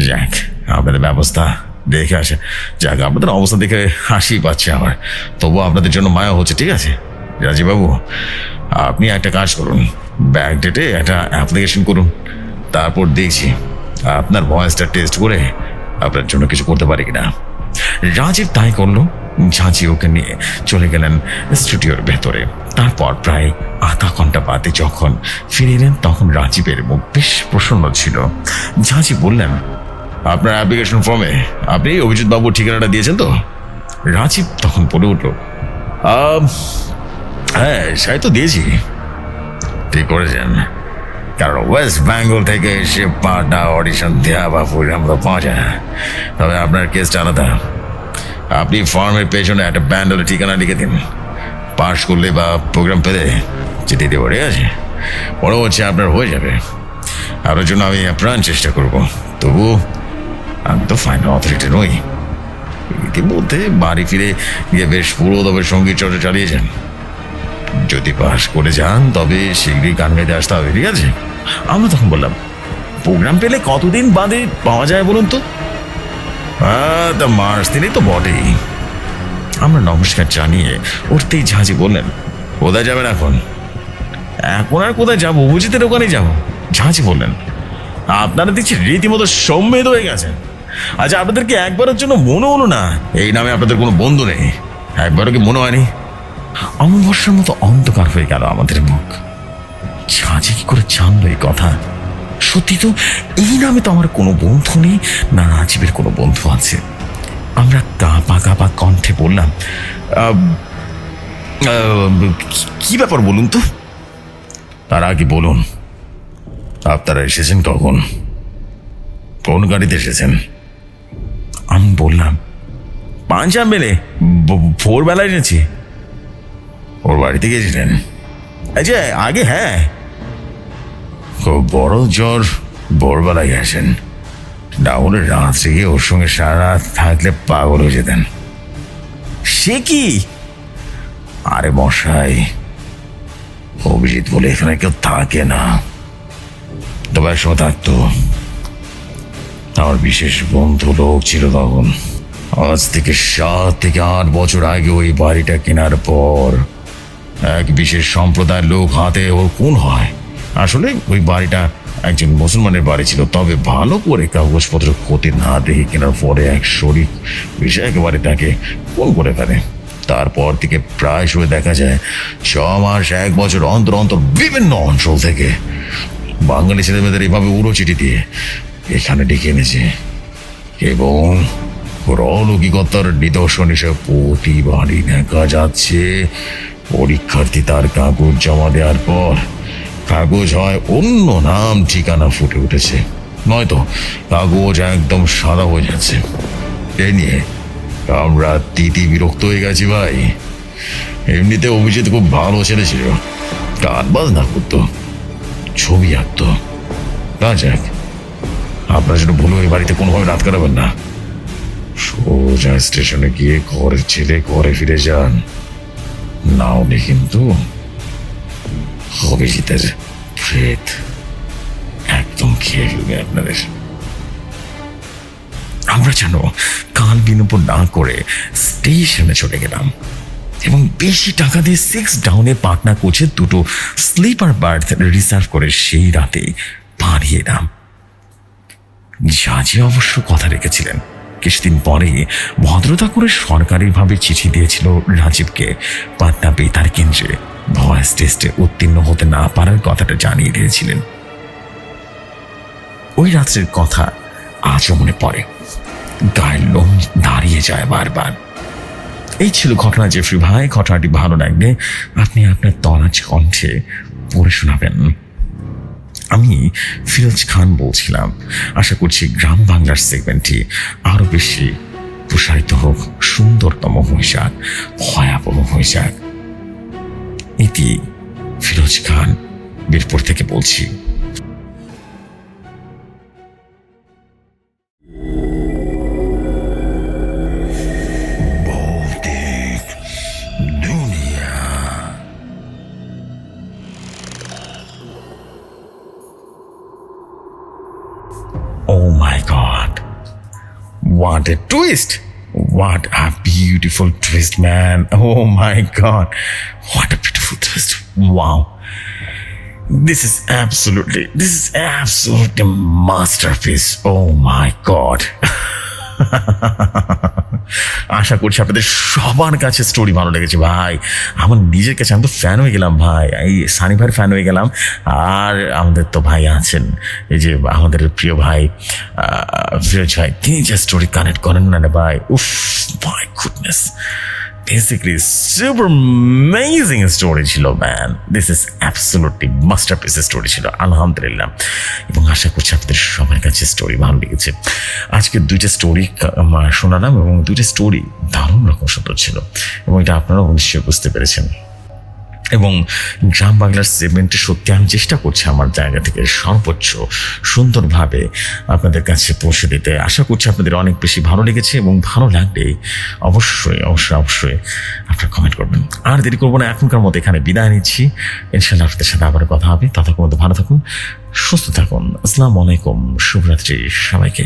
যাক আপনাদের ব্যবস্থা দেখে আসে, যাক আপনাদের অবস্থা দেখে হাসি পাচ্ছে আমার, তবুও আপনাদের জন্য মায়া হচ্ছে। ঠিক আছে রাজীববাবু, আপনি একটা কাজ করুন, ব্যাক ডেটে একটা অ্যাপ্লিকেশন করুন, তারপর দেখছি আপনার ভয়েসটা টেস্ট করে আপনার জন্য কিছু করতে পারি কিনা। রাজীব তাই করলো। ঝাঁঝি ওকে নিয়ে চলে গেলেন স্টুডিওর ভেতরে। তারপর প্রায় আধা ঘন্টা বাদে যখন ফিরে এলেন তখন রাজীবের মুখ বেশ প্রসন্ন ছিল। ঝাঁঝি বললেন, আপনার অ্যাপ্লিকেশন ফর্মে আপনি অভিজিৎ বাবুর ঠিকানাটা দিয়েছেন তো? রাজীব তখন বলে উঠল, হ্যাঁ সেই তো দিয়েছি। ঠিক করেছেন, কারণ ওয়েস্ট বেঙ্গল থেকে এসে পাটা অডিশন দেওয়া বা প্রোগ্রাম তো পাওয়া যায় না। তবে আপনার কেসটা আলাদা, আপনি ফর্মের পেছনে একটা ব্যান্ডের ঠিকানা লিখে দিন, পাস করলে বা প্রোগ্রাম পেলে চিঠি দেবো। ঠিক আছে, মনে হচ্ছে আপনার হয়ে যাবে, আর ওর জন্য আমি প্রাণ চেষ্টা করব। তবু আমি তো ফাইনাল অথরিটি নই। ইতিমধ্যে বাড়ি ফিরে গিয়ে বেশ পুরোদমে সঙ্গীত চর্চা চালিয়েছেন, যদি পাস করে যান তবে শীঘ্রই গান গাইতে আসতে হবে। ঠিক আছে? আমরা তখন বললাম, প্রোগ্রাম পেলে কতদিন বাদে পাওয়া যায় বলুন তো? তা মার্চ দিনই তো বটেই। আমরা নমস্কার জানিয়ে উঠতেই ঝাঁঝি বললেন, কোথায় যাবেন এখন? এখন আর কোথায় যাবো, অভিজিতের ওখানেই যাবো। ঝাঁঝি বললেন, আপনারা দেখছি রীতিমতো সম্মেদ হয়ে গেছেন। আচ্ছা আপনাদেরকে একবারের জন্য মনে হলো না এই নামে আপনাদের কোনো বন্ধু নেই? একবারও কি মনে হয়নি? অমাবস্যার মতো অন্ধকার হয়ে গেল আমাদের মুখ। ঝাঁঝি কি করে জানলো এই কথা? সত্যি তো এই নামে তো আমার কোনো বন্ধু নেই, না রাজীবের কোনো বন্ধু আছে। আমরা কাঁপা কাঁপা কণ্ঠে বললাম, কি ব্যাপার বলুন তো? তার আগে বলুন, আপনারা এসেছেন কখন, কোন গাড়িতে এসেছেন? আমি বললাম, পাঞ্চা মেলে ভোরবেলায় এনেছি। ওর বাড়িতে গিয়েছিলেন? আচ্ছা, আগে হ্যাঁ, খুব বড় জ্বর, ভোরবেলায় গেছেন। না হলে রাত্রে গিয়ে ওর সঙ্গে সারা রাত থাকলে পাগল হয়ে যেতেন। সে কি? আরে মশাই, অভিজিৎ বলে এখানে কেউ থাকে না, তবে একসময় থাকতো। আমার বিশেষ বন্ধু লোক ছিল তখন। আজ থেকে 7 থেকে 8 বছর আগে ওই বাড়িটা কেনার পর এক বিশেষ সম্প্রদায়ের লোক হাতে ওর খুন হয়। আসলে ওই বাড়িটা একজন মুসলমানের বাড়ি ছিল, তবে ভালো করে কাগজপত্র ক্ষতি না দেখে কেনার পরে এক শরিক বিষয় একেবারে তাকে খুন করে ফেলে। তারপর থেকে প্রায় সময় দেখা যায় 6 মাস 1 বছর অন্তর অন্তর বিভিন্ন অঞ্চল থেকে বাঙালি ছেলেমেয়েদের এইভাবে উড়ো চিঠি দিয়ে এখানে ডেকে এনেছে এবং ওর অলৌকিকতার নিদর্শন হিসেবে প্রতিবারই দেখা যাচ্ছে পরীক্ষার্থী তার কাগজ জমা দেওয়ার পর কাগজ হয় অন্য নাম ঠিকানা ফুটে উঠেছে, নয়তো কাগজ একদম সাদা হয়ে যাচ্ছে। এই নিয়ে আমরা বিরক্ত হয়ে গেছি ভাই। এমনিতে অভিজিৎ খুব ভালো ছেলে ছিল, গান বাজনা করতো, ছবি আঁকতো। তা যাক, আপনার জন্য ভুল ওই বাড়িতে কোনোভাবে রাত কাটাবেন না। সোজা স্টেশনে গিয়ে ঘরের ছেলে ঘরে ফিরে যান, না হলে কিন্তু অভিজিতের প্রেত একদম খেয়ে ফেলবে আপনাদের। আমরা যেন কাল বিলম্ব না করে স্টেশনে চলে গেলাম এবং বেশি টাকা দিয়ে 6 ডাউনে পাটনা কোচে 2টো স্লিপার বার্থ রিজার্ভ করে সেই রাতে পাড়িয়ে এলাম। জাজি অবশ্য কথা রেখেছিলেন। কিছুদিন পরে ভদ্রতা করে সরকারিভাবে চিঠি দিয়েছিল রাজীবকে পাটনা বেতার কেন্দ্রে ভয়েস টেস্টে উত্তীর্ণ হতে না পারার কথাটা জানিয়ে দিয়েছিলেন। ওই রাত্রের কথা আজও মনে পড়ে, গায়ের লোম দাঁড়িয়ে যায় বারবার। এই ছিল ঘটনা জেফরি ভাই। ঘটনাটি ভালো লাগলে আপনি আপনার তরাজ কণ্ঠে পড়ে শোনাবেন। আমি ফিরোজ খান বলছিলাম। আশা করছি গ্রাম বাংলার সেগমেন্টটি আরো বেশি প্রসারিত হোক, সুন্দরতম হয়ে যাক, ভয়াবহ হয়ে যাক। ইতি ফিরোজ খান, বীরপুর থেকে বলছি। Oh my God. What a twist. What a beautiful twist, man. Oh my God. What a beautiful twist. Wow. This is absolutely masterpiece. Oh my God. আশা করছি আপনাদের সবার কাছে স্টোরি ভালো লেগেছে ভাই। আমার নিজের কাছে আমি তো ফ্যান হয়ে গেলাম ভাই, এই সানি ভাইয়ের ফ্যান হয়ে গেলাম। আর আমাদের তো ভাই আছেন, এই যে আমাদের প্রিয় ভাই ফিরোজ ভাই, তিনি যে স্টোরি কানেক্ট করেন না রে ভাই, উফ my goodness, basically super amazing story ছিল man. This is absolutely masterpiece story ছিল, আলহামদুলিল্লাহ। এবং আশা করছি আপনাদের সবার কাছে স্টোরি ভালো লেগেছে। আজকে 2টা স্টোরি শোনালাম এবং 2টা স্টোরি দারুণ রকম সুন্দর ছিল এবং এটা আপনারাও নিশ্চয়ই বুঝতে পেরেছেন। এবং গ্রাম বাংলার সেগমেন্টে সত্যি আমি চেষ্টা করছি আমার জায়গা থেকে সর্বোচ্চ সুন্দরভাবে আপনাদের কাছে পৌঁছে দিতে। আশা করছি আপনাদের অনেক বেশি ভালো লেগেছে এবং ভালো লাগলে অবশ্যই অবশ্যই অবশ্যই আপনারা কমেন্ট করবেন। আর দেরি করবো না, এখনকার মতো এখানে বিদায় নিচ্ছি। ইনশাল্লাহ আপনাদের সাথে আবার কথা হবে। ততক্ষণ ভালো থাকুন, সুস্থ থাকুন। আসসালামু আলাইকুম, শুভরাত্রি সবাইকে।